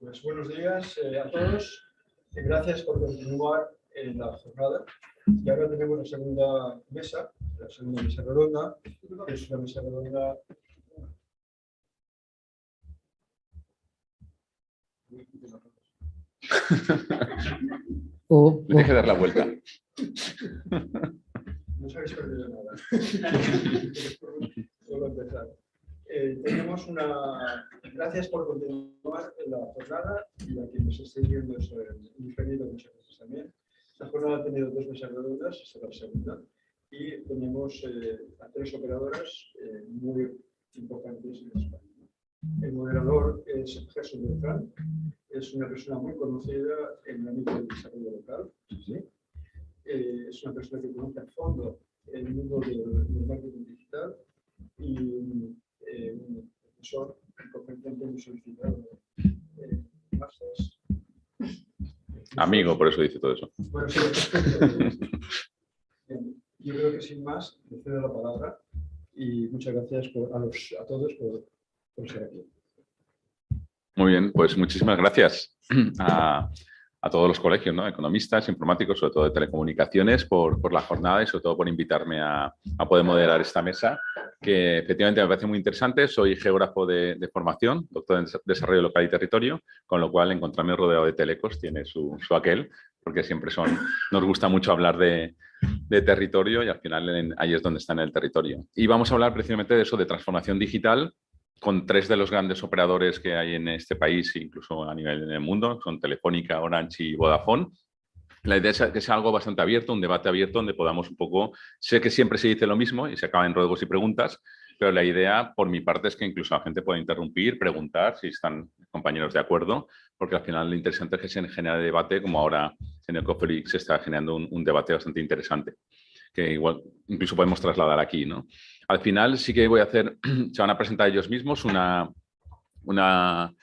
Pues buenos días a todos. Gracias por continuar en la jornada. Y ahora tenemos la segunda mesa redonda, que es una mesa redonda. Deje de dar la vuelta. No os habéis perdido nada. Vuelvo a empezar. Tenemos una... Gracias por continuar en la jornada y a quienes estéis viendo eso en diferido muchas veces también. Esta jornada ha tenido dos mesas redondas, esta es la segunda, y tenemos a tres operadoras muy importantes en España. El moderador es Jesús Beltrán, es una persona muy conocida en el ámbito del desarrollo local. ¿Sí? Es una persona que conoce a fondo el mundo del marketing digital y un profesor conferenciante muy solicitado másteres. Amigo, por eso dice todo eso. Bueno, sí, bien, yo creo que sin más, le cedo la palabra y muchas gracias a todos por ser aquí. Muy bien, pues muchísimas gracias a todos los colegios, ¿no? Economistas, informáticos, sobre todo de telecomunicaciones, por la jornada y sobre todo por invitarme a poder moderar esta mesa, que efectivamente me parece muy interesante. Soy geógrafo de formación, doctor en Desarrollo Local y Territorio, con lo cual encontrarme rodeado de telecos tiene su aquel, porque siempre nos gusta mucho hablar de territorio y al final ahí es donde está en el territorio. Y vamos a hablar precisamente de eso, de transformación digital, con tres de los grandes operadores que hay en este país, incluso a nivel del mundo, son Telefónica, Orange y Vodafone. La idea es que sea algo bastante abierto, un debate abierto donde podamos un poco... Sé que siempre se dice lo mismo y se acaba en ruegos y preguntas, pero la idea, por mi parte, es que incluso la gente pueda interrumpir, preguntar si están compañeros de acuerdo, porque al final lo interesante es que se genere debate, como ahora en el Coffee League se está generando un debate bastante interesante, que igual incluso podemos trasladar aquí, ¿no? Al final sí que voy a hacer, se van a presentar ellos mismos una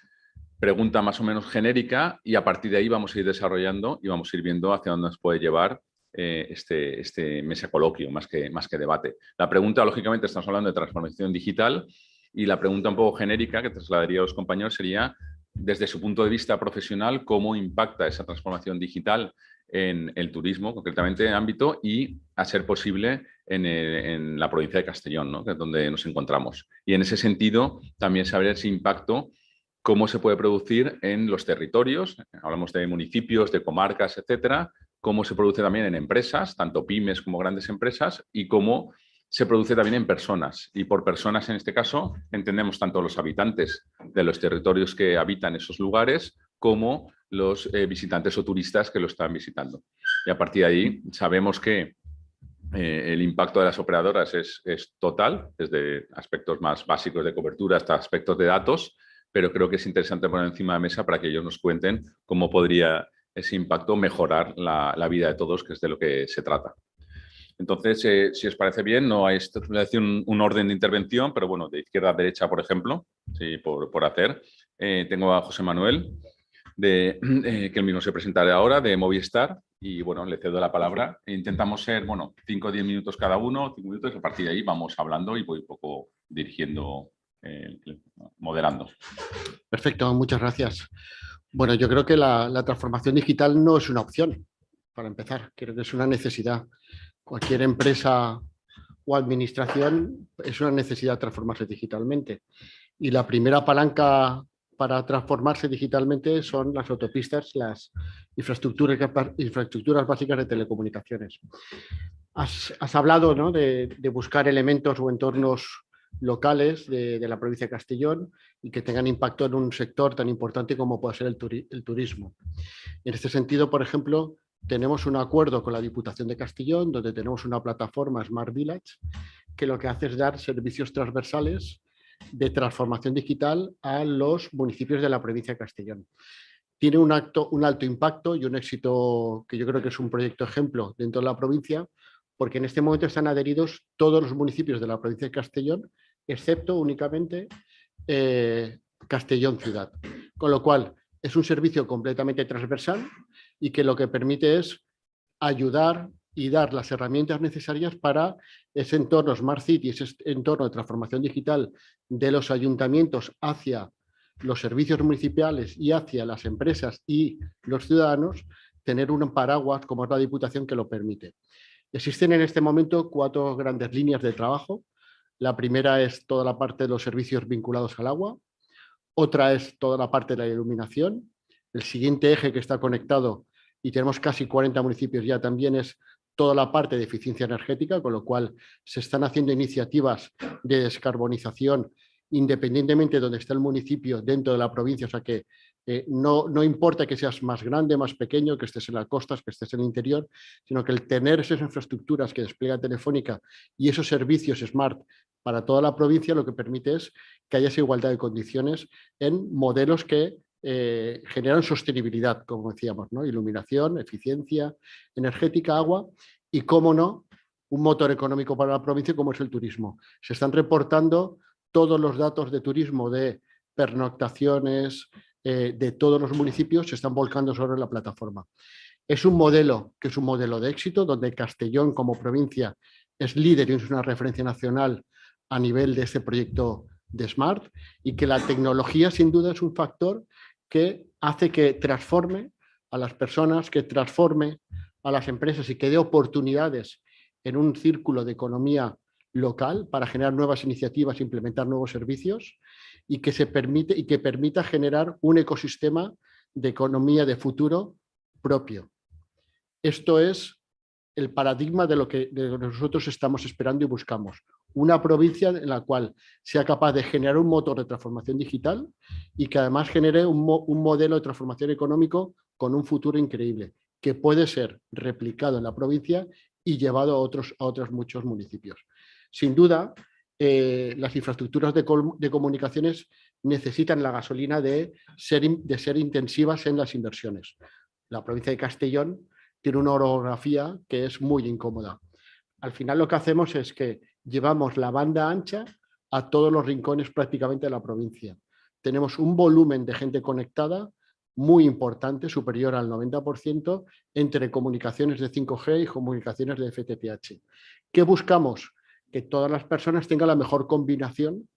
pregunta más o menos genérica y a partir de ahí vamos a ir desarrollando y vamos a ir viendo hacia dónde nos puede llevar este mesa coloquio, más que debate. La pregunta, lógicamente, estamos hablando de transformación digital y la pregunta un poco genérica que trasladaría a los compañeros sería, desde su punto de vista profesional, cómo impacta esa transformación digital en el turismo, concretamente en ámbito, y a ser posible en la provincia de Castellón, ¿no? Que es donde nos encontramos. Y en ese sentido, también saber ese impacto, cómo se puede producir en los territorios, hablamos de municipios, de comarcas, etcétera, cómo se produce también en empresas, tanto pymes como grandes empresas, y cómo se produce también en personas. Y por personas, en este caso, entendemos tanto los habitantes de los territorios que habitan esos lugares, como los visitantes o turistas que lo están visitando. Y a partir de ahí sabemos que el impacto de las operadoras es total, desde aspectos más básicos de cobertura hasta aspectos de datos, pero creo que es interesante poner encima de la mesa para que ellos nos cuenten cómo podría ese impacto mejorar la vida de todos, que es de lo que se trata. Entonces, si os parece bien, no hay un orden de intervención, pero bueno, de izquierda a derecha, por ejemplo, sí, por hacer. Tengo a José Manuel, que él mismo se presentará ahora, de Movistar, y bueno, le cedo la palabra. Intentamos ser, 5 o 10 minutos cada uno, 5 minutos, y a partir de ahí vamos hablando y voy un poco dirigiendo, moderando. Perfecto, muchas gracias. Bueno, yo creo que la transformación digital no es una opción, para empezar, creo que es una necesidad. Cualquier empresa o administración es una necesidad transformarse digitalmente. Y la primera palanca para transformarse digitalmente son las autopistas, las infraestructuras básicas de telecomunicaciones. Has hablado, ¿no?, de buscar elementos o entornos locales de la provincia de Castellón y que tengan impacto en un sector tan importante como puede ser el turismo. En este sentido, por ejemplo, tenemos un acuerdo con la Diputación de Castellón, donde tenemos una plataforma Smart Village, que lo que hace es dar servicios transversales de transformación digital a los municipios de la provincia de Castellón. Tiene un alto impacto y un éxito que yo creo que es un proyecto ejemplo dentro de la provincia, porque en este momento están adheridos todos los municipios de la provincia de Castellón, excepto únicamente Castellón ciudad. Con lo cual, es un servicio completamente transversal y que lo que permite es ayudar y dar las herramientas necesarias para ese entorno Smart City, ese entorno de transformación digital de los ayuntamientos hacia los servicios municipales y hacia las empresas y los ciudadanos, tener un paraguas como es la Diputación que lo permite. Existen en este momento 4 grandes líneas de trabajo. La primera es toda la parte de los servicios vinculados al agua. Otra es toda la parte de la iluminación. El siguiente eje que está conectado, y tenemos casi 40 municipios ya, también es toda la parte de eficiencia energética, con lo cual se están haciendo iniciativas de descarbonización independientemente de donde esté el municipio dentro de la provincia, o sea que no importa que seas más grande, más pequeño, que estés en las costas, que estés en el interior, sino que el tener esas infraestructuras que despliega Telefónica y esos servicios smart para toda la provincia lo que permite es que haya esa igualdad de condiciones en modelos que generan sostenibilidad, como decíamos, ¿no? Iluminación, eficiencia energética, agua y, cómo no, un motor económico para la provincia como es el turismo. Se están reportando todos los datos de turismo de pernoctaciones de todos los municipios, se están volcando sobre la plataforma. Es un modelo que es un modelo de éxito, donde Castellón como provincia es líder y es una referencia nacional a nivel de este proyecto de Smart, y que la tecnología sin duda es un factor que hace que transforme a las personas, que transforme a las empresas y que dé oportunidades en un círculo de economía local para generar nuevas iniciativas, implementar nuevos servicios y que permita generar un ecosistema de economía de futuro propio. Esto es el paradigma de lo que nosotros estamos esperando y buscamos. Una provincia en la cual sea capaz de generar un motor de transformación digital y que además genere un modelo de transformación económico con un futuro increíble, que puede ser replicado en la provincia y llevado a otros muchos municipios. Sin duda, las infraestructuras de comunicaciones necesitan la gasolina de ser intensivas en las inversiones. La provincia de Castellón tiene una orografía que es muy incómoda. Al final lo que hacemos es que llevamos la banda ancha a todos los rincones prácticamente de la provincia. Tenemos un volumen de gente conectada muy importante, superior al 90%, entre comunicaciones de 5G y comunicaciones de FTTH. ¿Qué buscamos? Que todas las personas tengan la mejor combinación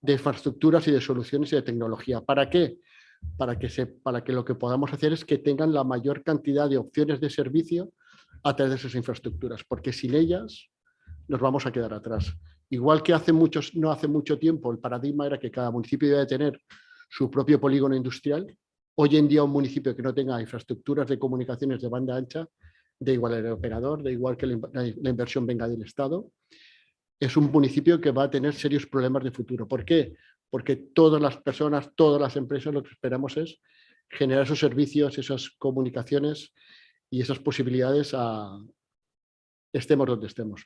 de infraestructuras y de soluciones y de tecnología. ¿Para qué? Para que lo que podamos hacer es que tengan la mayor cantidad de opciones de servicio a través de esas infraestructuras, porque sin ellas nos vamos a quedar atrás. Igual que no hace mucho tiempo el paradigma era que cada municipio debe tener su propio polígono industrial, hoy en día un municipio que no tenga infraestructuras de comunicaciones de banda ancha, da igual el operador, da igual que la inversión venga del Estado, es un municipio que va a tener serios problemas de futuro. ¿Por qué? Porque todas las personas, todas las empresas, lo que esperamos es generar esos servicios, esas comunicaciones y esas posibilidades estemos donde estemos.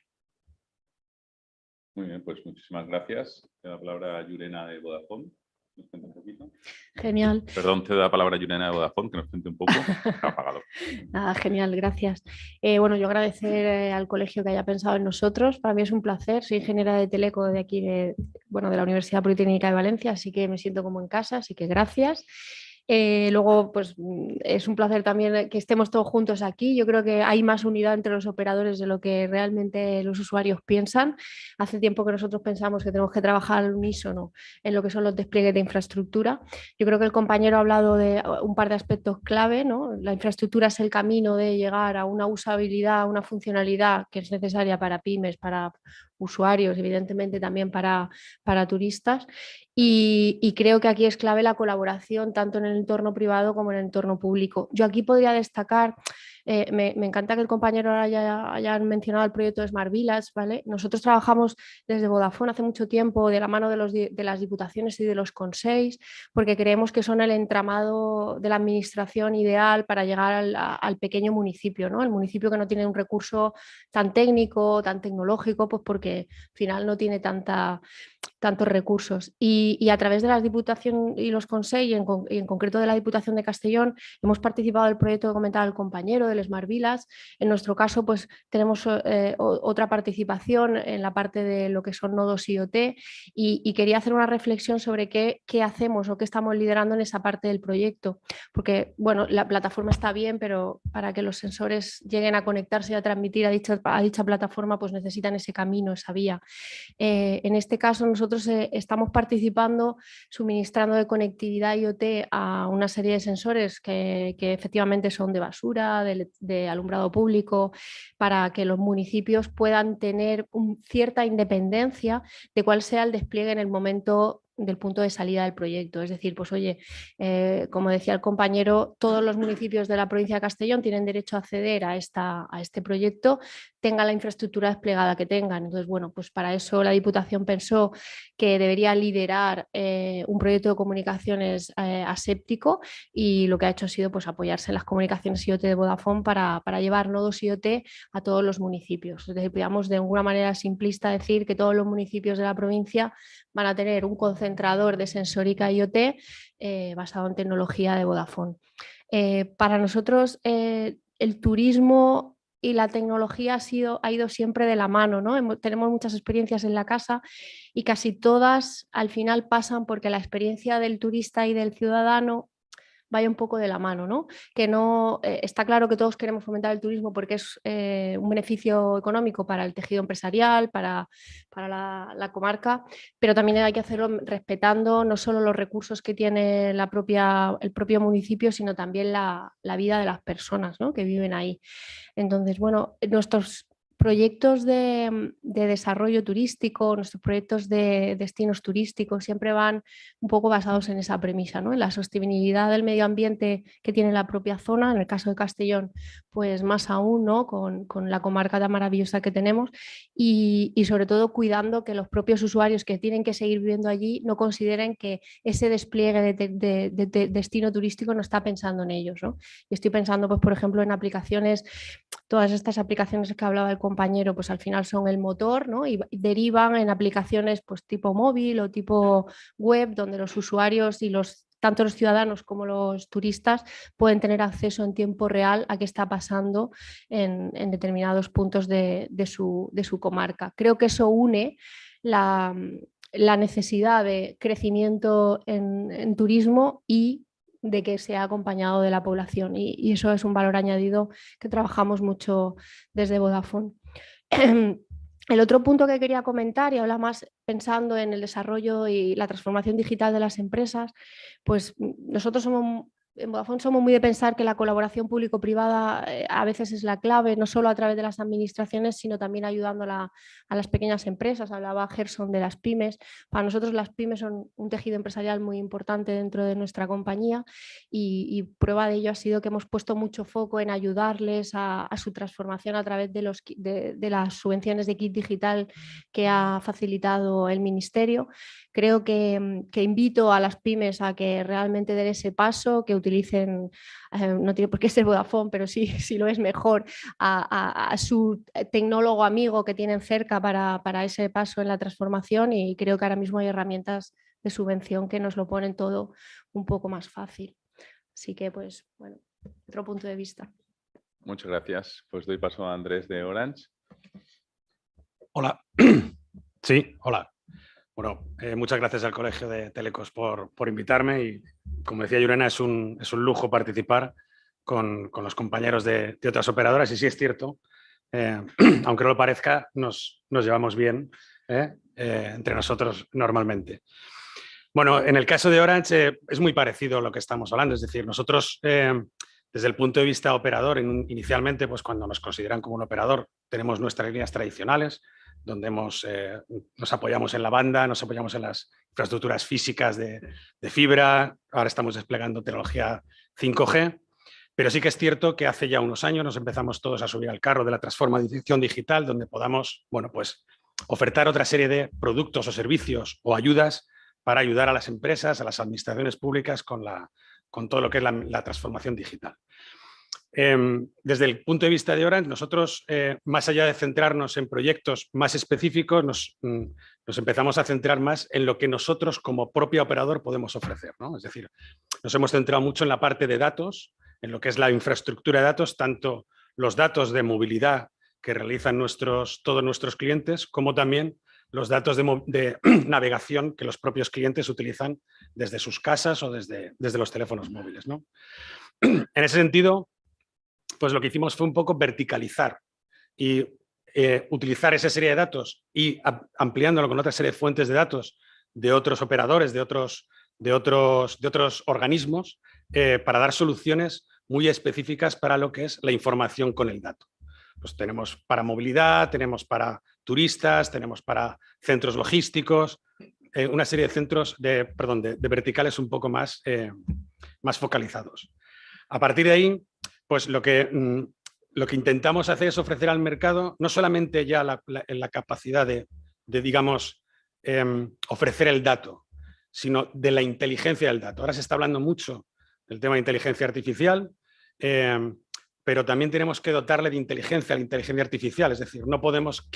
Muy bien, pues muchísimas gracias. Cedo la palabra a Yurena de Vodafone. ¿Nos cuenta un poquito? Genial. Perdón, cedo la palabra a Yurena de Vodafone, que nos cuente un poco. Está apagado. Nada, genial, gracias. Bueno, yo agradecer al colegio que haya pensado en nosotros. Para mí es un placer. Soy ingeniera de teleco de aquí, de la Universidad Politécnica de Valencia, así que me siento como en casa, así que gracias. Luego, pues es un placer también que estemos todos juntos aquí. Yo creo que hay más unidad entre los operadores de lo que realmente los usuarios piensan. Hace tiempo que nosotros pensamos que tenemos que trabajar al unísono en lo que son los despliegues de infraestructura. Yo creo que el compañero ha hablado de un par de aspectos clave, ¿no? La infraestructura es el camino de llegar a una usabilidad, una funcionalidad que es necesaria para pymes, para usuarios, evidentemente también para turistas. Y creo que aquí es clave la colaboración tanto en el entorno privado como en el entorno público. Yo aquí podría destacar, me encanta que el compañero haya mencionado el proyecto de Smart Village, ¿vale? Nosotros trabajamos desde Vodafone hace mucho tiempo de la mano de las diputaciones y de los consells, porque creemos que son el entramado de la administración ideal para llegar al pequeño municipio, ¿no? El municipio que no tiene un recurso tan técnico, tan tecnológico, pues porque al final no tiene tantos recursos. Y a través de las diputaciones y los consells, y en concreto de la Diputación de Castellón, hemos participado del proyecto que comentaba el compañero del el Smart Village. En nuestro caso, pues tenemos otra participación en la parte de lo que son nodos IoT y quería hacer una reflexión sobre qué hacemos o qué estamos liderando en esa parte del proyecto. Porque, bueno, la plataforma está bien, pero para que los sensores lleguen a conectarse y a transmitir a dicha plataforma, pues necesitan ese camino, esa vía. En este caso, nosotros estamos participando suministrando de conectividad IoT a una serie de sensores que efectivamente son de basura, de alumbrado público, para que los municipios puedan tener cierta independencia de cuál sea el despliegue en el momento del punto de salida del proyecto. Es decir, pues oye, como decía el compañero, todos los municipios de la provincia de Castellón tienen derecho a acceder a este proyecto, tengan la infraestructura desplegada que tengan. Entonces, bueno, pues para eso la Diputación pensó que debería liderar un proyecto de comunicaciones aséptico y lo que ha hecho ha sido pues apoyarse en las comunicaciones IoT de Vodafone para llevar nodos IoT a todos los municipios. Es decir, podríamos de alguna manera simplista decir que todos los municipios de la provincia van a tener un concentrador de sensórica IoT basado en tecnología de Vodafone. Para nosotros el turismo y la tecnología ha ido siempre de la mano, ¿no? Tenemos muchas experiencias en la casa y casi todas al final pasan porque la experiencia del turista y del ciudadano vaya un poco de la mano, ¿no? Que no está claro que todos queremos fomentar el turismo porque es un beneficio económico para el tejido empresarial, para la comarca, pero también hay que hacerlo respetando no solo los recursos que tiene el propio municipio, sino también la vida de las personas, ¿no? Que viven ahí. Entonces, bueno, nuestros proyectos de desarrollo turístico, nuestros proyectos de destinos turísticos siempre van un poco basados en esa premisa, ¿no? En la sostenibilidad del medio ambiente que tiene la propia zona, en el caso de Castellón, pues más aún, ¿no? Con la comarca tan maravillosa que tenemos y sobre todo cuidando que los propios usuarios que tienen que seguir viviendo allí no consideren que ese despliegue de destino turístico no está pensando en ellos, ¿no? Y estoy pensando, pues, por ejemplo, en aplicaciones, todas estas aplicaciones que hablaba el compañero, pues al final son el motor, ¿no? Y derivan en aplicaciones pues tipo móvil o tipo web, donde los usuarios y tanto los ciudadanos como los turistas pueden tener acceso en tiempo real a qué está pasando en determinados puntos de su comarca. Creo que eso une la necesidad de crecimiento en turismo y de que sea acompañado de la población y eso es un valor añadido que trabajamos mucho desde Vodafone. El otro punto que quería comentar, y habla más pensando en el desarrollo y la transformación digital de las empresas, pues nosotros en Vodafone somos muy de pensar que la colaboración público-privada a veces es la clave, no solo a través de las administraciones, sino también ayudando a las pequeñas empresas. Hablaba Gerson de las pymes. Para nosotros las pymes son un tejido empresarial muy importante dentro de nuestra compañía y prueba de ello ha sido que hemos puesto mucho foco en ayudarles a su transformación a través de las subvenciones de kit digital que ha facilitado el Ministerio. Creo que invito a las pymes a que realmente den ese paso, que utilicen, no tiene por qué ser Vodafone, pero sí lo es mejor, a su tecnólogo amigo que tienen cerca para ese paso en la transformación y creo que ahora mismo hay herramientas de subvención que nos lo ponen todo un poco más fácil. Así que, pues, bueno, otro punto de vista. Muchas gracias. Pues doy paso a Andrés de Orange. Hola. Sí, hola. Bueno, muchas gracias al Colegio de Telecos por invitarme y, como decía Yurena, es un lujo participar con los compañeros de otras operadoras y sí es cierto, aunque no lo parezca, nos llevamos bien entre nosotros normalmente. Bueno, en el caso de Orange es muy parecido a lo que estamos hablando, es decir, nosotros desde el punto de vista operador, inicialmente, pues cuando nos consideran como un operador, tenemos nuestras líneas tradicionales, donde nos apoyamos en la banda, nos apoyamos en las infraestructuras físicas de fibra, ahora estamos desplegando tecnología 5G, pero sí que es cierto que hace ya unos años nos empezamos todos a subir al carro de la transformación digital, donde podamos, bueno, pues, ofertar otra serie de productos o servicios o ayudas para ayudar a las empresas, a las administraciones públicas con todo lo que es la transformación digital. Desde el punto de vista de Orange, nosotros, más allá de centrarnos en proyectos más específicos, nos empezamos a centrar más en lo que nosotros como propio operador podemos ofrecer, ¿no? Es decir, nos hemos centrado mucho en la parte de datos, en lo que es la infraestructura de datos, tanto los datos de movilidad que realizan todos nuestros clientes, como también los datos de navegación que los propios clientes utilizan desde sus casas o desde los teléfonos móviles, ¿no? En ese sentido, pues lo que hicimos fue un poco verticalizar y utilizar esa serie de datos y ampliándolo con otra serie de fuentes de datos de otros operadores, de otros organismos, para dar soluciones muy específicas para lo que es la información con el dato. Pues tenemos para movilidad, tenemos para turistas, tenemos para centros logísticos, una serie de centros de verticales un poco más focalizados. A partir de ahí, pues lo que intentamos hacer es ofrecer al mercado no solamente ya la capacidad de digamos, ofrecer el dato, sino de la inteligencia del dato. Ahora se está hablando mucho del tema de inteligencia artificial, pero también tenemos que dotarle de inteligencia a la inteligencia artificial. Es decir, no podemos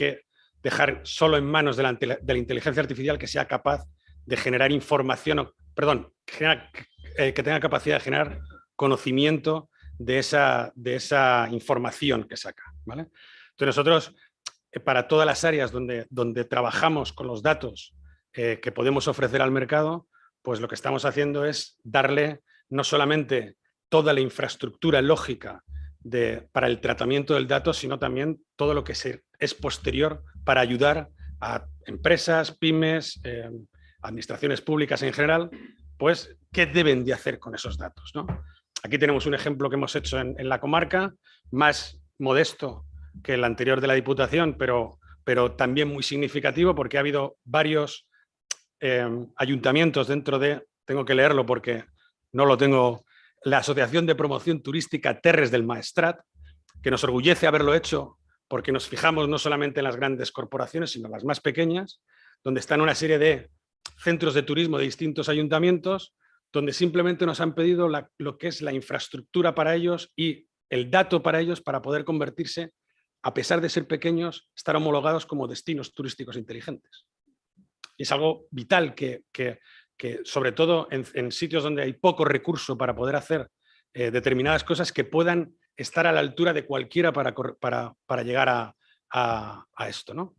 dejar solo en manos de la inteligencia artificial que sea capaz de generar información, que tenga capacidad de generar conocimiento de esa información que saca, ¿vale? Entonces nosotros, para todas las áreas donde trabajamos con los datos que podemos ofrecer al mercado, pues lo que estamos haciendo es darle no solamente toda la infraestructura lógica para el tratamiento del dato, sino también todo lo que es posterior para ayudar a empresas, pymes, administraciones públicas en general, pues qué deben de hacer con esos datos, ¿no? Aquí tenemos un ejemplo que hemos hecho en la comarca, más modesto que el anterior de la Diputación, pero también muy significativo porque ha habido varios ayuntamientos dentro tengo que leerlo porque no lo tengo, la Asociación de Promoción Turística Terres del Maestrat, que nos orgullece haberlo hecho porque nos fijamos no solamente en las grandes corporaciones, sino en las más pequeñas, donde están una serie de centros de turismo de distintos ayuntamientos, donde simplemente nos han pedido lo que es la infraestructura para ellos y el dato para ellos para poder convertirse, a pesar de ser pequeños, estar homologados como destinos turísticos inteligentes. Y es algo vital que sobre todo en sitios donde hay poco recurso para poder hacer determinadas cosas, que puedan estar a la altura de cualquiera para llegar a esto, ¿no?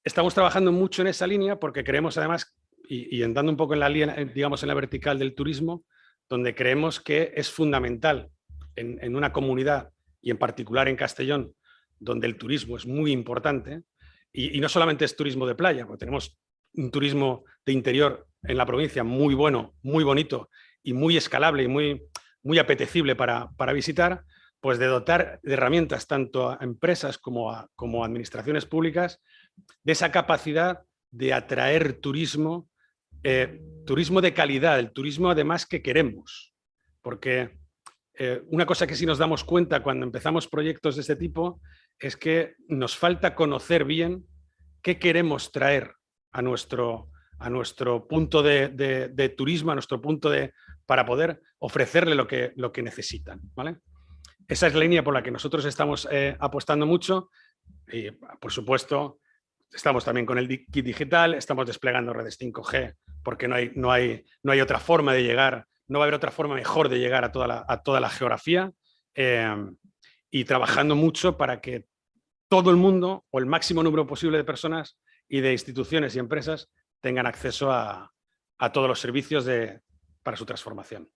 Estamos trabajando mucho en esa línea porque creemos además, y andando un poco en la línea, digamos, en la vertical del turismo, donde creemos que es fundamental en una comunidad y en particular en Castellón, donde el turismo es muy importante, y no solamente es turismo de playa, porque tenemos un turismo de interior en la provincia muy bueno, muy bonito y muy escalable y muy apetecible para visitar, pues de dotar de herramientas tanto a empresas como a administraciones públicas de esa capacidad de atraer turismo, turismo de calidad, el turismo además que queremos. Porque una cosa que sí nos damos cuenta cuando empezamos proyectos de este tipo es que nos falta conocer bien qué queremos traer a nuestro punto de turismo, a nuestro punto para poder ofrecerle lo que necesitan, ¿vale? Esa es la línea por la que nosotros estamos apostando mucho y, por supuesto, estamos también con el kit digital, estamos desplegando redes 5G porque no hay otra forma de llegar, no va a haber otra forma mejor de llegar a toda la geografía y trabajando mucho para que todo el mundo o el máximo número posible de personas y de instituciones y empresas tengan acceso a todos los servicios para su transformación.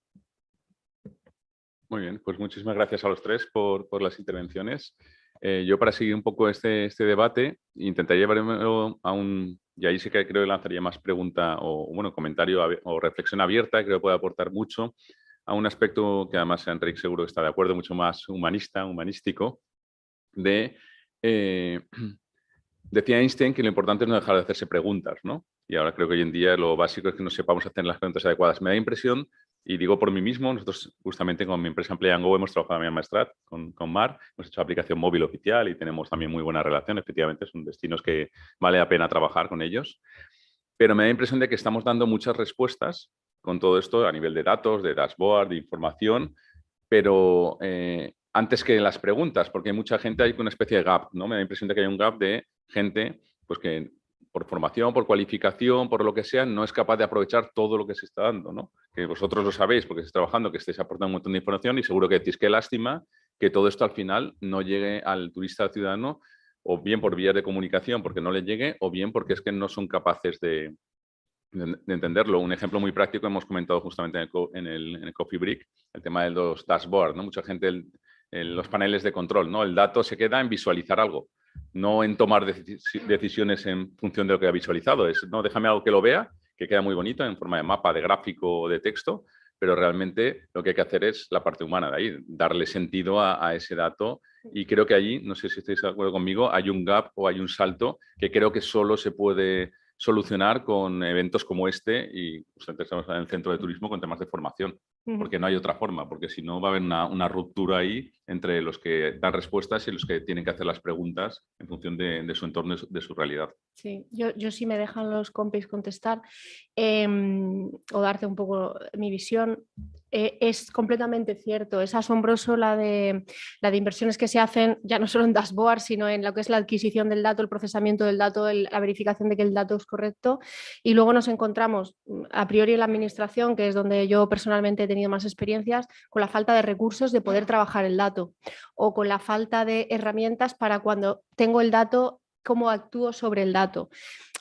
Muy bien, pues muchísimas gracias a los tres por las intervenciones. Yo, para seguir un poco este debate, intentaré llevarlo y ahí sí que creo que lanzaría más pregunta o comentario o reflexión abierta, creo que puede aportar mucho a un aspecto que además Enric seguro que está de acuerdo, mucho más humanístico, decía Einstein que lo importante es no dejar de hacerse preguntas, ¿no? Y ahora creo que hoy en día lo básico es que nos sepamos hacer las preguntas adecuadas. Me da impresión, y digo por mí mismo, nosotros justamente con mi empresa Play & Go hemos trabajado en Maestrat con Mar, hemos hecho aplicación móvil oficial y tenemos también muy buena relación. Efectivamente, son destinos que vale la pena trabajar con ellos. Pero me da impresión de que estamos dando muchas respuestas con todo esto a nivel de datos, de dashboard, de información, pero antes que las preguntas, porque hay mucha gente, hay una especie de gap, ¿no? Me da la impresión de que hay un gap de gente pues, que por formación, por cualificación, por lo que sea, no es capaz de aprovechar todo lo que se está dando, ¿no? Que vosotros lo sabéis porque estáis trabajando, que estáis aportando un montón de información y seguro que decís qué lástima que todo esto al final no llegue al turista ciudadano, o bien por vías de comunicación porque no le llegue, o bien porque es que no son capaces de entenderlo. Un ejemplo muy práctico hemos comentado justamente en el Coffee Break, el tema de los dashboards, ¿no? Mucha gente, los paneles de control, ¿no? El dato se queda en visualizar algo, no en tomar decisiones en función de lo que ha visualizado. Es, no, déjame algo que lo vea, que queda muy bonito en forma de mapa, de gráfico o de texto, pero realmente lo que hay que hacer es la parte humana de ahí, darle sentido a ese dato. Y creo que allí, no sé si estáis de acuerdo conmigo, hay un gap o hay un salto que creo que solo se puede solucionar con eventos como este y estamos en el centro de turismo con temas de formación, porque no hay otra forma, porque si no va a haber una ruptura ahí entre los que dan respuestas y los que tienen que hacer las preguntas en función de su entorno, de su realidad. Sí, yo sí me dejan los compis contestar o darte un poco mi visión. Es completamente cierto, es asombroso la de inversiones que se hacen ya no solo en dashboard, sino en lo que es la adquisición del dato, el procesamiento del dato, la verificación de que el dato es correcto, y luego nos encontramos a priori en la administración, que es donde yo personalmente he tenido más experiencias, con la falta de recursos de poder trabajar el dato o con la falta de herramientas para cuando tengo el dato, cómo actúo sobre el dato.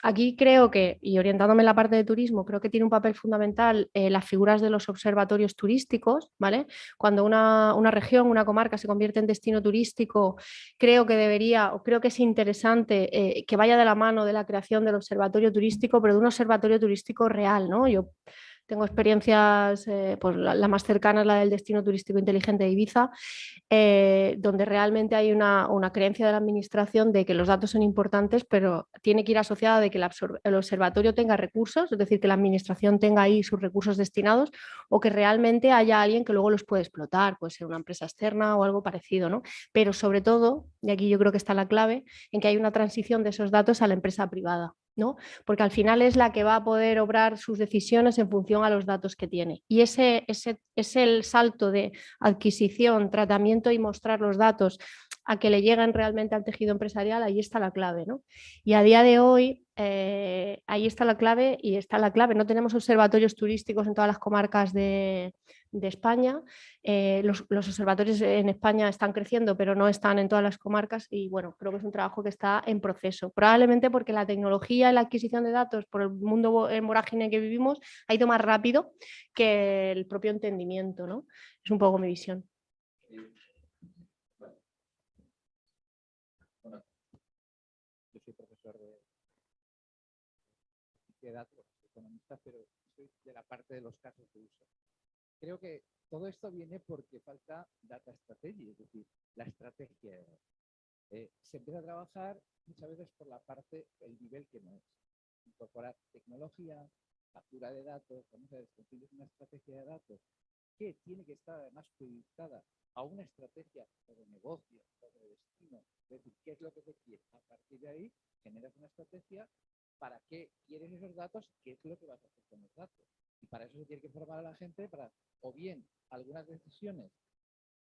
Aquí creo que, y orientándome en la parte de turismo, creo que tiene un papel fundamental las figuras de los observatorios turísticos, ¿vale? Cuando una región, una comarca se convierte en destino turístico, creo que debería, o creo que es interesante que vaya de la mano de la creación del observatorio turístico, pero de un observatorio turístico real, ¿no? Yo tengo experiencias, pues la más cercana es la del destino turístico inteligente de Ibiza, donde realmente hay una creencia de la administración de que los datos son importantes, pero tiene que ir asociada de que el observatorio tenga recursos, es decir, que la administración tenga ahí sus recursos destinados o que realmente haya alguien que luego los puede explotar, puede ser una empresa externa o algo parecido, ¿no? Pero sobre todo, y aquí yo creo que está la clave, en que hay una transición de esos datos a la empresa privada, ¿no? Porque al final es la que va a poder obrar sus decisiones en función a los datos que tiene. Y ese es el salto de adquisición, tratamiento y mostrar los datos a que le lleguen realmente al tejido empresarial, ahí está la clave, ¿no? Y a día de hoy, ahí está la clave y está la clave. No tenemos observatorios turísticos en todas las comarcas de España. Los observatorios en España están creciendo, pero no están en todas las comarcas y bueno, creo que es un trabajo que está en proceso. Probablemente porque la tecnología y la adquisición de datos por el mundo en vorágine que vivimos ha ido más rápido que el propio entendimiento, ¿no? Es un poco mi visión. Bueno, yo soy profesor de datos, economista, pero soy de la parte de los casos de uso. Creo que todo esto viene porque falta data strategy, es decir, la estrategia. Se empieza a trabajar muchas veces por la parte, el nivel que no es. Incorporar tecnología, captura de datos, vamos a desconstruir una estrategia de datos que tiene que estar además proyectada a una estrategia de negocio o de destino. Es decir, ¿qué es lo que se quiere? A partir de ahí generas una estrategia para qué quieres esos datos, qué es lo que vas a hacer con los datos. Y para eso se tiene que formar a la gente para, o bien, algunas decisiones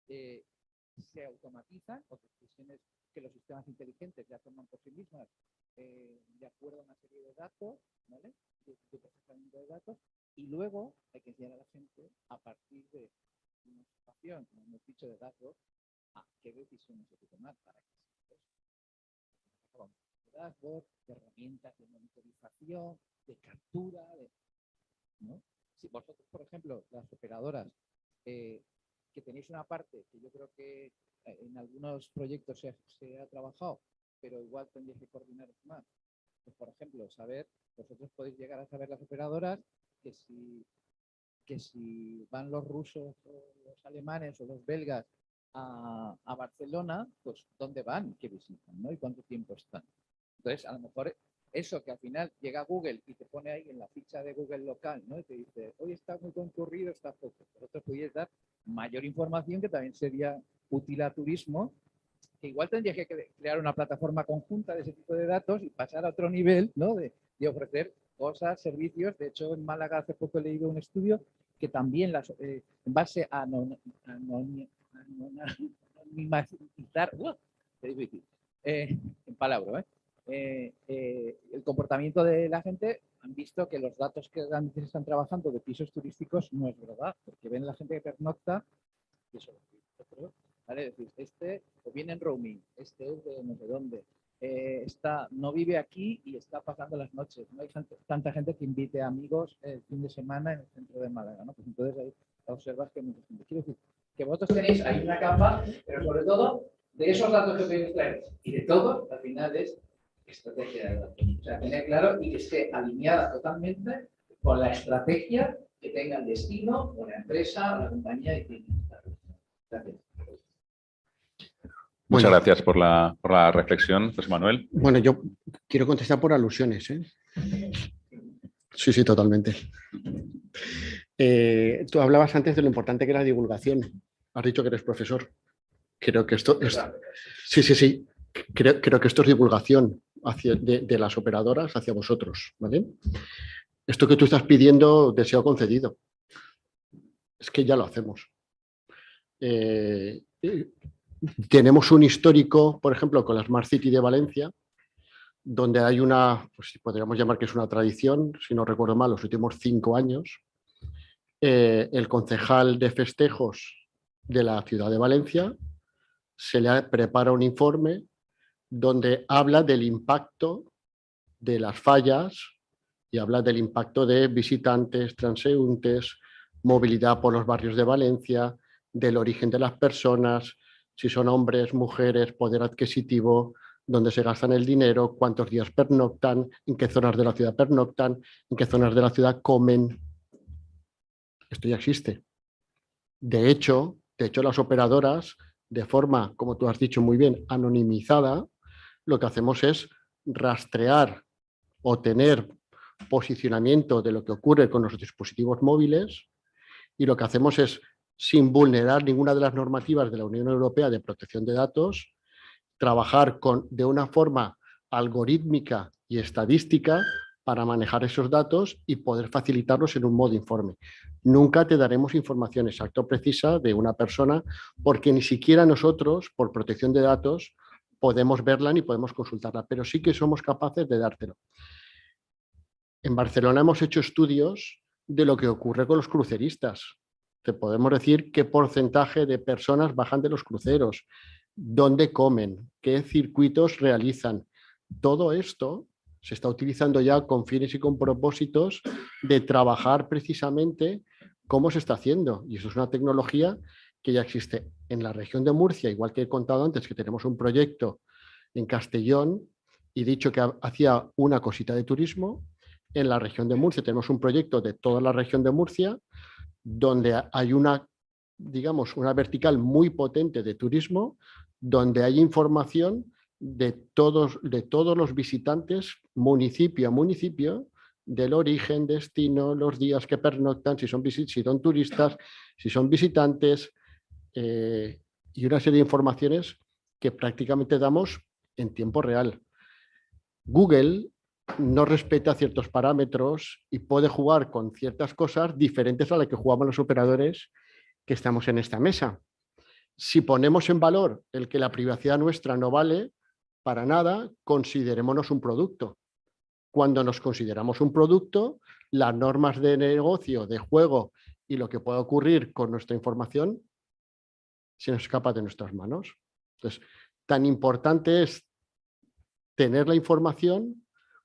se automatizan, o decisiones que los sistemas inteligentes ya toman por sí mismas de acuerdo a una serie de datos, ¿vale? De procesamiento de datos, y luego hay que enseñar a la gente a partir de una situación, como hemos dicho, de datos, a qué decisiones hay que tomar para que se de dashboard, de herramientas de monitorización, de captura, ¿no? Si vosotros, por ejemplo, las operadoras, que tenéis una parte que yo creo que en algunos proyectos se ha trabajado, pero igual tendréis que coordinar más. Pues, por ejemplo, vosotros podéis llegar a saber las operadoras que si van los rusos o los alemanes o los belgas a Barcelona, pues dónde van, qué visitan, ¿no? Y cuánto tiempo están. Entonces, a lo mejor eso que al final llega a Google y te pone ahí en la ficha de Google local, ¿no? Y te dice, hoy está muy concurrido, está poco. Vosotros podéis dar mayor información que también sería útil a turismo, que igual tendría que crear una plataforma conjunta de ese tipo de datos y pasar a otro nivel, ¿no? De ofrecer cosas, servicios. De hecho, en Málaga hace poco he leído un estudio que también en base a anonimizar, qué difícil, en palabra, el comportamiento de la gente, han visto que los datos que realmente se están trabajando de pisos turísticos no es verdad, porque ven la gente que pernocta, y eso, ¿vale? Es decir, este o viene en roaming, este es de no sé dónde, no vive aquí y está pasando las noches. No hay tanta gente que invite a amigos el fin de semana en el centro de Málaga, ¿no? Pues entonces ahí observas que mucha gente. Quiero decir que vosotros tenéis ahí una capa, pero sobre todo de esos datos que podéis traer y de todo, al final es estrategia de datos. O sea, tener claro y que esté alineada totalmente con la estrategia que tenga el destino o la empresa o la compañía y que... Gracias. Muchas Bueno. gracias por la reflexión, José Manuel. Bueno, yo quiero contestar por alusiones, ¿eh? Sí, sí, totalmente. Tú hablabas antes de lo importante que era la divulgación. Has dicho que eres profesor. Creo que esto es... Sí, sí, sí. Creo que esto es divulgación de las operadoras hacia vosotros, ¿vale? Esto que tú estás pidiendo, deseo concedido. Es que ya lo hacemos. Tenemos un histórico, por ejemplo, con la Smart City de Valencia, donde hay una, pues podríamos llamar que es una tradición, si no recuerdo mal, los últimos 5 años. El concejal de festejos de la ciudad de Valencia se le prepara un informe donde habla del impacto de las fallas y habla del impacto de visitantes, transeúntes, movilidad por los barrios de Valencia, del origen de las personas, si son hombres, mujeres, poder adquisitivo, dónde se gastan el dinero, cuántos días pernoctan, en qué zonas de la ciudad pernoctan, en qué zonas de la ciudad comen. Esto ya existe. De hecho, las operadoras, de forma, como tú has dicho muy bien, anonimizada, lo que hacemos es rastrear o tener posicionamiento de lo que ocurre con los dispositivos móviles, y lo que hacemos es, sin vulnerar ninguna de las normativas de la Unión Europea de protección de datos, trabajar de una forma algorítmica y estadística para manejar esos datos y poder facilitarlos en un modo informe. Nunca te daremos información exacta o precisa de una persona, porque ni siquiera nosotros, por protección de datos, podemos verla ni podemos consultarla, pero sí que somos capaces de dártelo. En Barcelona hemos hecho estudios de lo que ocurre con los cruceristas. Te podemos decir qué porcentaje de personas bajan de los cruceros, dónde comen, qué circuitos realizan. Todo esto se está utilizando ya con fines y con propósitos de trabajar precisamente cómo se está haciendo. Y eso es una tecnología que ya existe en la región de Murcia, igual que he contado antes que tenemos un proyecto en Castellón y dicho que hacía una cosita de turismo. En la región de Murcia tenemos un proyecto de toda la región de Murcia donde hay una, digamos, una vertical muy potente de turismo, donde hay información de todos los visitantes, municipio a municipio, del origen, destino, los días que pernoctan, si son turistas, si son visitantes, y una serie de informaciones que prácticamente damos en tiempo real. Google no respeta ciertos parámetros y puede jugar con ciertas cosas diferentes a las que jugamos los operadores que estamos en esta mesa. Si ponemos en valor el que la privacidad nuestra no vale para nada, considerémonos un producto. Cuando nos consideramos un producto, las normas de negocio, de juego y lo que pueda ocurrir con nuestra información se nos escapa de nuestras manos. Entonces, tan importante es tener la información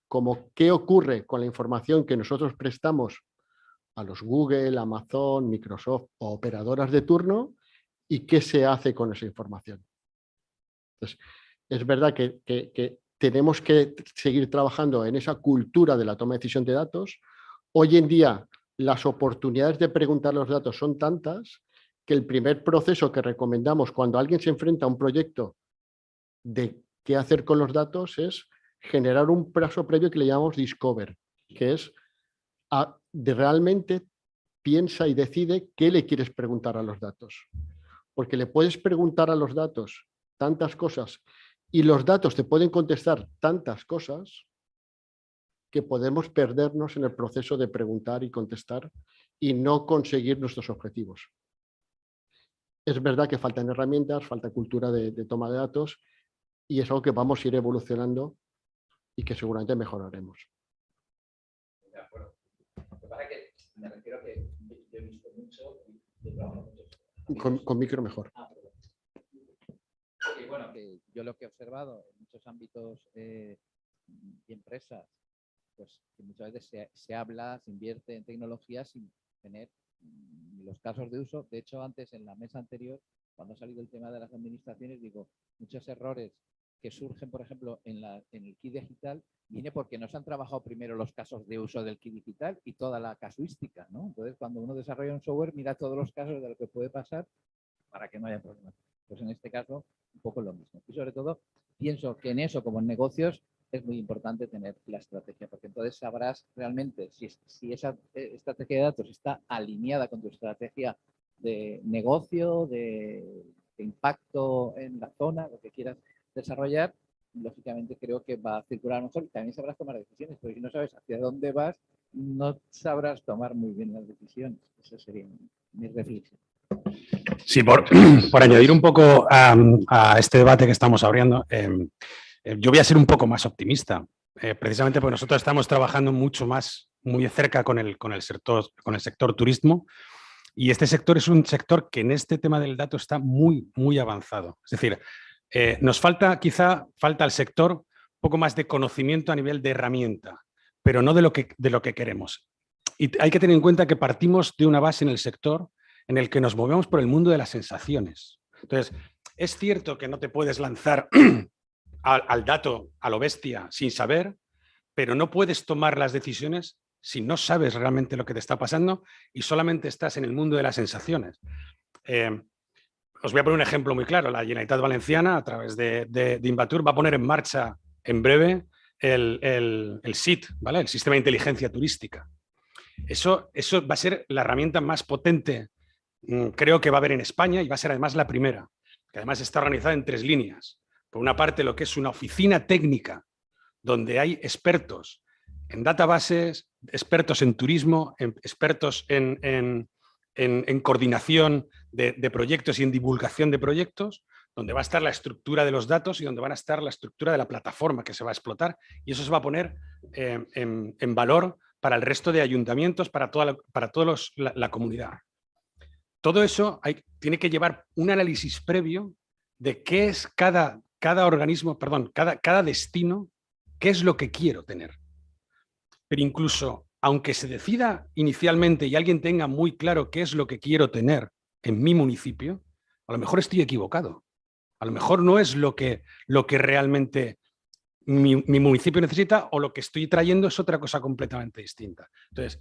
como qué ocurre con la información que nosotros prestamos a los Google, Amazon, Microsoft o operadoras de turno y qué se hace con esa información. Entonces, es verdad que tenemos que seguir trabajando en esa cultura de la toma de decisión de datos. Hoy en día las oportunidades de preguntar los datos son tantas que el primer proceso que recomendamos cuando alguien se enfrenta a un proyecto de qué hacer con los datos es generar un paso previo que le llamamos Discover, que es realmente piensa y decide qué le quieres preguntar a los datos. Porque le puedes preguntar a los datos tantas cosas y los datos te pueden contestar tantas cosas que podemos perdernos en el proceso de preguntar y contestar y no conseguir nuestros objetivos. Es verdad que faltan herramientas, falta cultura de toma de datos y es algo que vamos a ir evolucionando y que seguramente mejoraremos. De acuerdo. Lo que pasa es que me refiero a que yo he visto mucho y he trabajado mucho. Con micro mejor. Y bueno, que yo lo que he observado en muchos ámbitos y empresas, pues que muchas veces se habla, se invierte en tecnología sin tener los casos de uso. De hecho, antes en la mesa anterior, cuando ha salido el tema de las administraciones, digo, muchos errores que surgen, por ejemplo, en el kit digital, viene porque no se han trabajado primero los casos de uso del kit digital y toda la casuística, ¿no? Entonces, cuando uno desarrolla un software, mira todos los casos de lo que puede pasar para que no haya problemas. Pues en este caso, un poco lo mismo. Y sobre todo, pienso que en eso, como en negocios, es muy importante tener la estrategia, porque entonces sabrás realmente si esa estrategia de datos está alineada con tu estrategia de negocio, de impacto en la zona, lo que quieras desarrollar. Lógicamente creo que va a circular mejor y también sabrás tomar decisiones, porque si no sabes hacia dónde vas, no sabrás tomar muy bien las decisiones. Esa sería mi reflexión. Sí, por añadir un poco a este debate que estamos abriendo, yo voy a ser un poco más optimista, precisamente porque nosotros estamos trabajando mucho más, muy de cerca con el sector turismo, y este sector es un sector que en este tema del dato está muy, muy avanzado. Es decir, nos falta al sector un poco más de conocimiento a nivel de herramienta, pero no de lo que queremos. Y hay que tener en cuenta que partimos de una base en el sector en el que nos movemos por el mundo de las sensaciones. Entonces, es cierto que no te puedes lanzar al dato a lo bestia sin saber, pero no puedes tomar las decisiones si no sabes realmente lo que te está pasando y solamente estás en el mundo de las sensaciones. Os voy a poner un ejemplo muy claro. La Generalitat Valenciana, a través de Invatur, va a poner en marcha en breve el SIT, ¿vale? El Sistema de Inteligencia Turística. Eso va a ser la herramienta más potente, creo que va a haber en España, y va a ser además la primera, que además está organizada en 3 líneas. Por una parte, lo que es una oficina técnica donde hay expertos en databases, expertos en turismo, expertos en coordinación de proyectos y en divulgación de proyectos, donde va a estar la estructura de los datos y donde van a estar la estructura de la plataforma que se va a explotar, y eso se va a poner en valor para el resto de ayuntamientos, para toda la comunidad. Todo eso tiene que llevar un análisis previo de qué es cada organismo, perdón, cada destino, qué es lo que quiero tener. Pero incluso, aunque se decida inicialmente y alguien tenga muy claro qué es lo que quiero tener en mi municipio, a lo mejor estoy equivocado. A lo mejor no es lo que realmente mi municipio necesita, o lo que estoy trayendo es otra cosa completamente distinta. Entonces,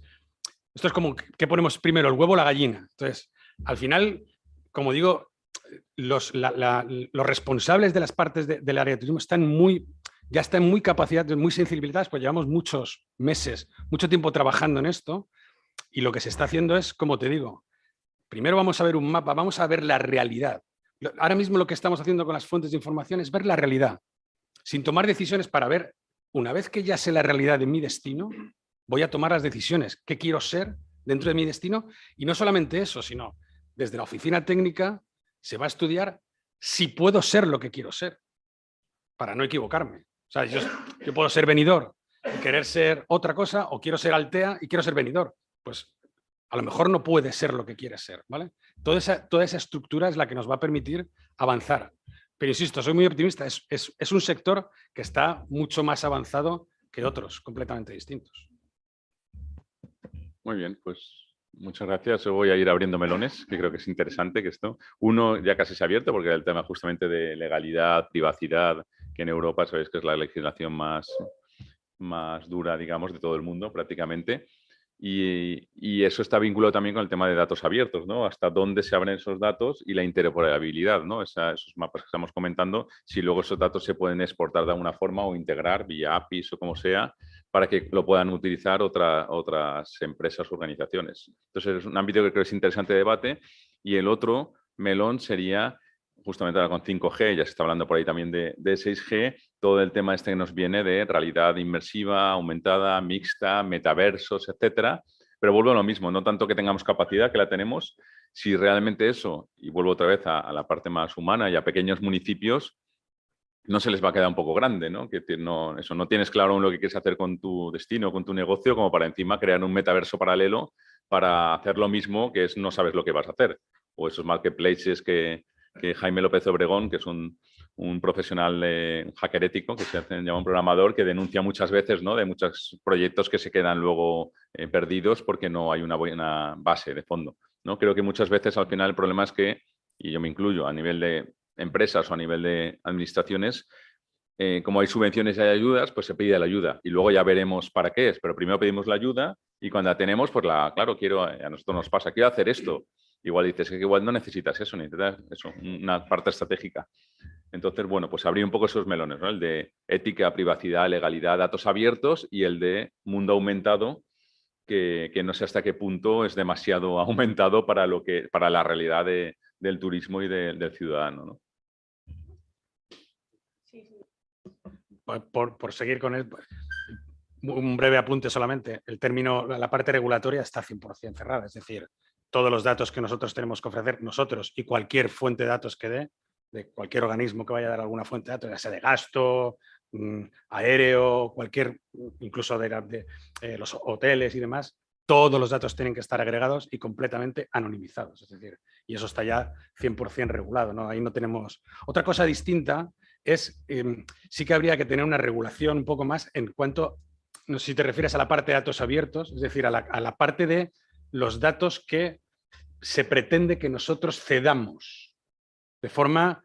esto es como que ponemos primero el huevo o la gallina. Entonces, al final, como digo, los responsables de las partes del área de turismo ya están muy capacitados, muy sensibilizados, pues llevamos muchos meses, mucho tiempo trabajando en esto, y lo que se está haciendo es, como te digo, primero vamos a ver un mapa, vamos a ver la realidad. Ahora mismo lo que estamos haciendo con las fuentes de información es ver la realidad, sin tomar decisiones para ver, una vez que ya sé la realidad de mi destino, voy a tomar las decisiones, qué quiero ser dentro de mi destino, y no solamente eso, sino desde la oficina técnica se va a estudiar si puedo ser lo que quiero ser, para no equivocarme. O sea, yo puedo ser venidor y querer ser otra cosa, o quiero ser Altea y quiero ser venidor. Pues a lo mejor no puede ser lo que quieres ser, ¿vale? Toda esa estructura es la que nos va a permitir avanzar. Pero insisto, soy muy optimista. Es un sector que está mucho más avanzado que otros, completamente distintos. Muy bien, pues muchas gracias. Yo voy a ir abriendo melones, que creo que es interesante que esto. Uno ya casi se ha abierto, porque era el tema justamente de legalidad, privacidad, que en Europa sabéis que es la legislación más dura, digamos, de todo el mundo prácticamente. Y eso está vinculado también con el tema de datos abiertos, ¿no? Hasta dónde se abren esos datos y la interoperabilidad, ¿no? Esos mapas que estamos comentando, si luego esos datos se pueden exportar de alguna forma o integrar vía APIs o como sea, para que lo puedan utilizar otras empresas o organizaciones. Entonces, es un ámbito que creo que es interesante de debate. Y el otro melón sería justamente ahora con 5G, ya se está hablando por ahí también de 6G, todo el tema este que nos viene de realidad inmersiva, aumentada, mixta, metaversos, etcétera. Pero vuelvo a lo mismo, no tanto que tengamos capacidad, que la tenemos, si realmente eso, y vuelvo otra vez a la parte más humana y a pequeños municipios, no se les va a quedar un poco grande, ¿no? Que no, eso, no tienes claro aún lo que quieres hacer con tu destino, con tu negocio, como para encima crear un metaverso paralelo para hacer lo mismo, que es no sabes lo que vas a hacer. O esos marketplaces que Jaime López Obregón, que es un profesional hacker ético, que se llama un programador, que denuncia muchas veces, ¿no? De muchos proyectos que se quedan luego perdidos porque no hay una buena base de fondo, ¿no? Creo que muchas veces al final el problema es que, y yo me incluyo a nivel de empresas o a nivel de administraciones, como hay subvenciones y hay ayudas, pues se pide la ayuda y luego ya veremos para qué es, pero primero pedimos la ayuda y cuando la tenemos, pues claro, a nosotros nos pasa, quiero hacer esto. Igual dices que igual no necesitas eso, necesitas eso, una parte estratégica. Entonces, bueno, pues abrir un poco esos melones, ¿no? El de ética, privacidad, legalidad, datos abiertos y el de mundo aumentado, que no sé hasta qué punto es demasiado aumentado para la realidad del turismo y del ciudadano, ¿no? Por seguir con él, un breve apunte solamente. El término, la parte regulatoria está 100% cerrada, es decir, todos los datos que nosotros tenemos que ofrecer, nosotros y cualquier fuente de datos que dé, de cualquier organismo que vaya a dar alguna fuente de datos, ya sea de gasto, aéreo, cualquier, incluso de los hoteles y demás, todos los datos tienen que estar agregados y completamente anonimizados. Es decir, y eso está ya 100% regulado, ¿no? Ahí no tenemos... Otra cosa distinta es, sí que habría que tener una regulación un poco más en cuanto, no sé si te refieres a la parte de datos abiertos, es decir, a la parte de los datos que se pretende que nosotros cedamos de forma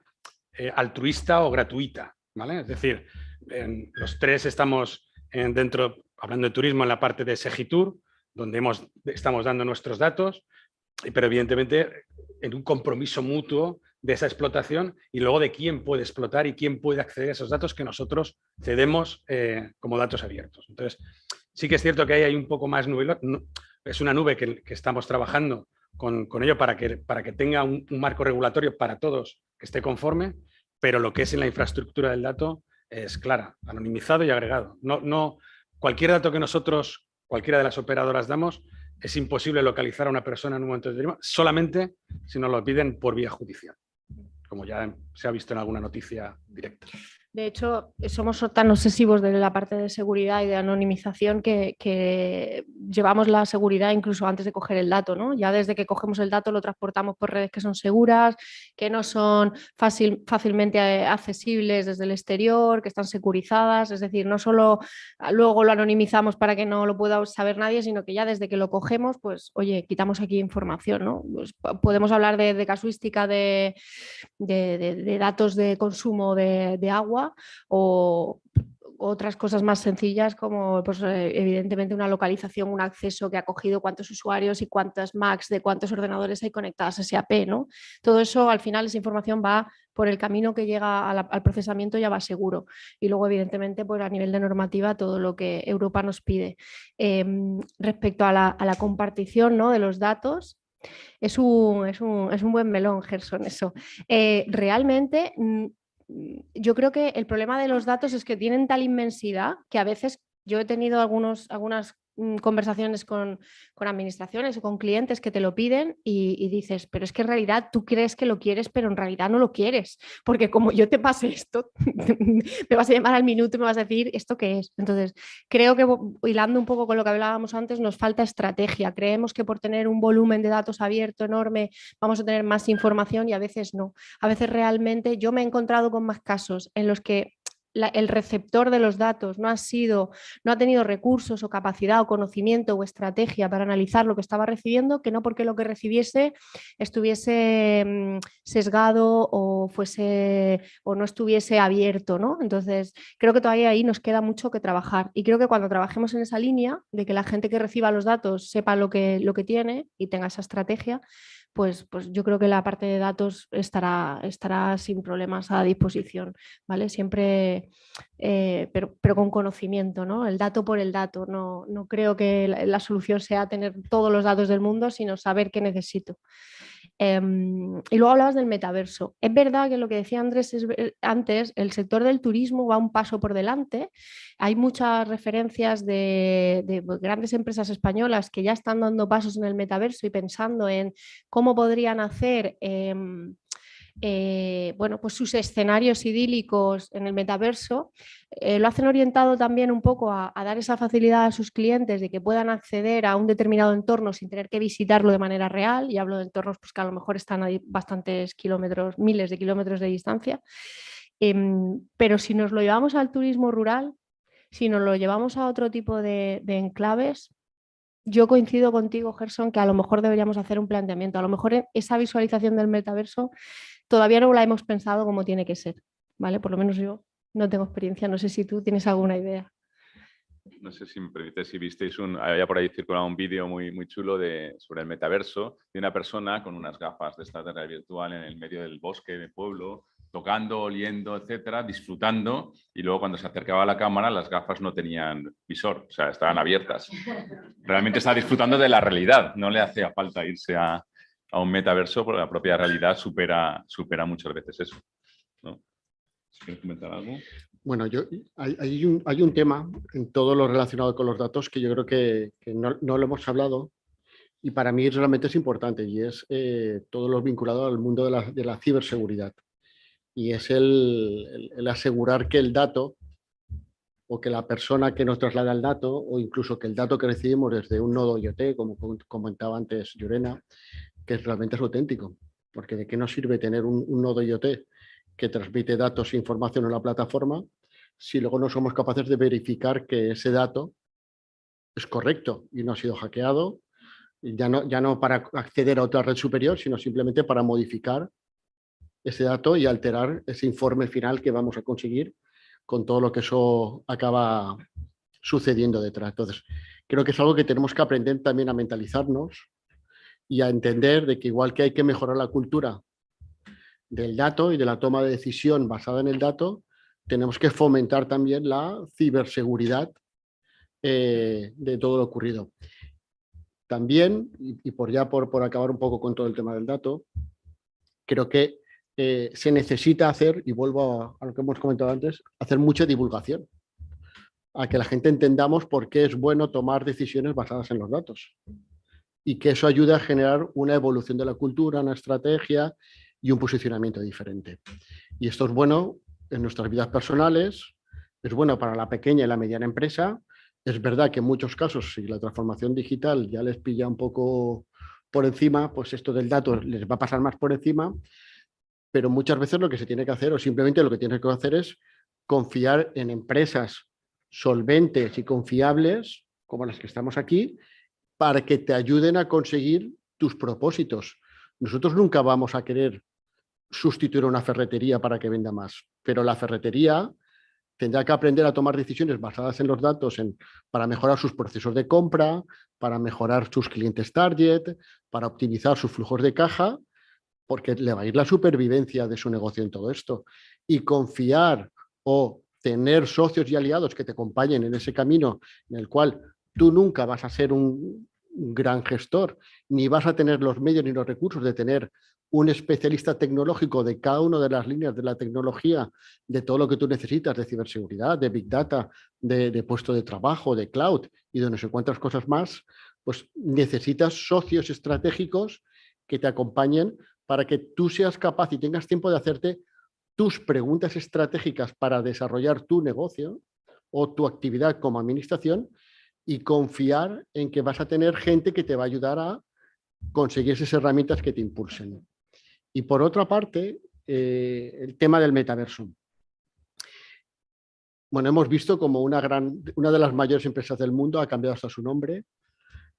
altruista o gratuita, ¿vale? Es decir, los tres estamos dentro, hablando de turismo, en la parte de Segitur, donde estamos dando nuestros datos, pero evidentemente en un compromiso mutuo de esa explotación y luego de quién puede explotar y quién puede acceder a esos datos que nosotros cedemos como datos abiertos. Entonces, sí que es cierto que ahí hay un poco más nube, es una nube que estamos trabajando con ello para que tenga un marco regulatorio para todos que esté conforme, pero lo que es en la infraestructura del dato es clara, anonimizado y agregado. No, cualquier dato que nosotros, cualquiera de las operadoras damos, es imposible localizar a una persona en un momento determinado, solamente si nos lo piden por vía judicial, como ya se ha visto en alguna noticia directa. De hecho, somos tan obsesivos de la parte de seguridad y de anonimización que llevamos la seguridad incluso antes de coger el dato, ¿no? Ya desde que cogemos el dato lo transportamos por redes que son seguras, que no son fácilmente accesibles desde el exterior, que están securizadas. Es decir, no solo luego lo anonimizamos para que no lo pueda saber nadie, sino que ya desde que lo cogemos, pues, oye, quitamos aquí información, ¿no? Pues podemos hablar de casuística de datos de consumo de agua, o otras cosas más sencillas como pues, evidentemente una localización, un acceso que ha cogido cuántos usuarios y cuántas Macs de cuántos ordenadores hay conectadas a ese AP, ¿no? Todo eso al final esa información va por el camino que llega al procesamiento, ya va seguro. Y luego evidentemente pues, a nivel de normativa todo lo que Europa nos pide. Respecto a la compartición, ¿no? de los datos, es un buen melón, Gerson, eso. Realmente yo creo que el problema de los datos es que tienen tal inmensidad que a veces yo he tenido algunas conversaciones con administraciones o con clientes que te lo piden y dices, pero es que en realidad tú crees que lo quieres, pero en realidad no lo quieres, porque como yo te pase esto, me vas a llamar al minuto y me vas a decir esto qué es. Entonces, creo que hilando un poco con lo que hablábamos antes, nos falta estrategia. Creemos que por tener un volumen de datos abierto enorme vamos a tener más información y a veces no. A veces realmente yo me he encontrado con más casos en los que el receptor de los datos no ha tenido recursos o capacidad o conocimiento o estrategia para analizar lo que estaba recibiendo, que no porque lo que recibiese estuviese sesgado o no estuviese abierto, ¿no? Entonces, creo que todavía ahí nos queda mucho que trabajar y creo que cuando trabajemos en esa línea de que la gente que reciba los datos sepa lo que tiene y tenga esa estrategia, pues yo creo que la parte de datos estará sin problemas a disposición, ¿vale? Siempre, pero con conocimiento, ¿no? El dato por el dato. No creo que la solución sea tener todos los datos del mundo, sino saber qué necesito. Y luego hablabas del metaverso. Es verdad que lo que decía Andrés antes, el sector del turismo va un paso por delante. Hay muchas referencias de grandes empresas españolas que ya están dando pasos en el metaverso y pensando en cómo podrían hacer bueno, pues sus escenarios idílicos en el metaverso. Lo hacen orientado también un poco a dar esa facilidad a sus clientes de que puedan acceder a un determinado entorno sin tener que visitarlo de manera real, y hablo de entornos pues, que a lo mejor están a bastantes kilómetros, miles de kilómetros de distancia. Pero si nos lo llevamos al turismo rural, si nos lo llevamos a otro tipo de enclaves, yo coincido contigo, Gerson, que a lo mejor deberíamos hacer un planteamiento. A lo mejor esa visualización del metaverso todavía no la hemos pensado como tiene que ser, ¿vale? Por lo menos yo no tengo experiencia, no sé si tú tienes alguna idea. No sé si me permites, si visteis, había por ahí circulado un vídeo muy chulo sobre el metaverso de una persona con unas gafas de esta realidad virtual en el medio del bosque, del pueblo, tocando, oliendo, etcétera, disfrutando, y luego cuando se acercaba a la cámara las gafas no tenían visor, o sea, estaban abiertas. Realmente está disfrutando de la realidad, no le hacía falta irse a un metaverso porque la propia realidad supera muchas veces eso, ¿no? ¿Quieres comentar algo? Bueno, hay un tema en todo lo relacionado con los datos que yo creo que no lo hemos hablado y para mí realmente es importante, y es todo lo vinculado al mundo de la ciberseguridad. Y es el asegurar que el dato o que la persona que nos traslada el dato, o incluso que el dato que recibimos desde un nodo IoT, como comentaba antes Llorena, que realmente es auténtico. Porque ¿de qué nos sirve tener un nodo IoT que transmite datos e información en la plataforma si luego no somos capaces de verificar que ese dato es correcto y no ha sido hackeado, ya no para acceder a otra red superior, sino simplemente para modificar ese dato y alterar ese informe final que vamos a conseguir con todo lo que eso acaba sucediendo detrás? Entonces, creo que es algo que tenemos que aprender también a mentalizarnos y a entender de que igual que hay que mejorar la cultura del dato y de la toma de decisión basada en el dato, tenemos que fomentar también la ciberseguridad de todo lo ocurrido. También, y por acabar un poco con todo el tema del dato, creo que se necesita hacer, y vuelvo a lo que hemos comentado antes, hacer mucha divulgación, a que la gente entendamos por qué es bueno tomar decisiones basadas en los datos y que eso ayude a generar una evolución de la cultura, una estrategia y un posicionamiento diferente. Y esto es bueno en nuestras vidas personales, es bueno para la pequeña y la mediana empresa. Es verdad que en muchos casos, si la transformación digital ya les pilla un poco por encima, pues esto del dato les va a pasar más por encima, pero muchas veces lo que se tiene que hacer, o simplemente lo que tienes que hacer, es confiar en empresas solventes y confiables, como las que estamos aquí, para que te ayuden a conseguir tus propósitos. Nosotros nunca vamos a querer sustituir una ferretería para que venda más, pero la ferretería tendrá que aprender a tomar decisiones basadas en los datos para mejorar sus procesos de compra, para mejorar sus clientes target, para optimizar sus flujos de caja, porque le va a ir la supervivencia de su negocio en todo esto. Y confiar o tener socios y aliados que te acompañen en ese camino en el cual tú nunca vas a ser un gran gestor, ni vas a tener los medios ni los recursos de tener un especialista tecnológico de cada una de las líneas de la tecnología, de todo lo que tú necesitas, de ciberseguridad, de big data, de puesto de trabajo, de cloud y de no sé cuántas cosas más, pues necesitas socios estratégicos que te acompañen para que tú seas capaz y tengas tiempo de hacerte tus preguntas estratégicas para desarrollar tu negocio o tu actividad como administración, y confiar en que vas a tener gente que te va a ayudar a conseguir esas herramientas que te impulsen. Y por otra parte, el tema del metaverso. Bueno, hemos visto como una de las mayores empresas del mundo ha cambiado hasta su nombre.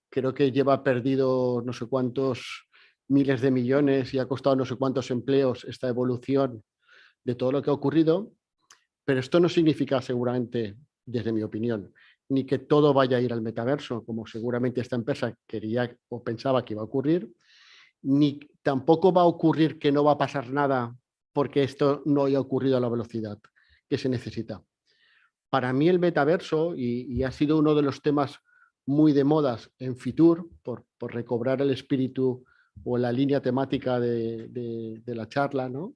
Creo que lleva perdido no sé cuántos miles de millones y ha costado no sé cuántos empleos esta evolución de todo lo que ha ocurrido, pero esto no significa seguramente, desde mi opinión, ni que todo vaya a ir al metaverso, como seguramente esta empresa quería o pensaba que iba a ocurrir, ni tampoco va a ocurrir que no va a pasar nada porque esto no haya ocurrido a la velocidad que se necesita. Para mí el metaverso, y ha sido uno de los temas muy de modas en Fitur, por recobrar el espíritu o la línea temática de la charla, ¿no?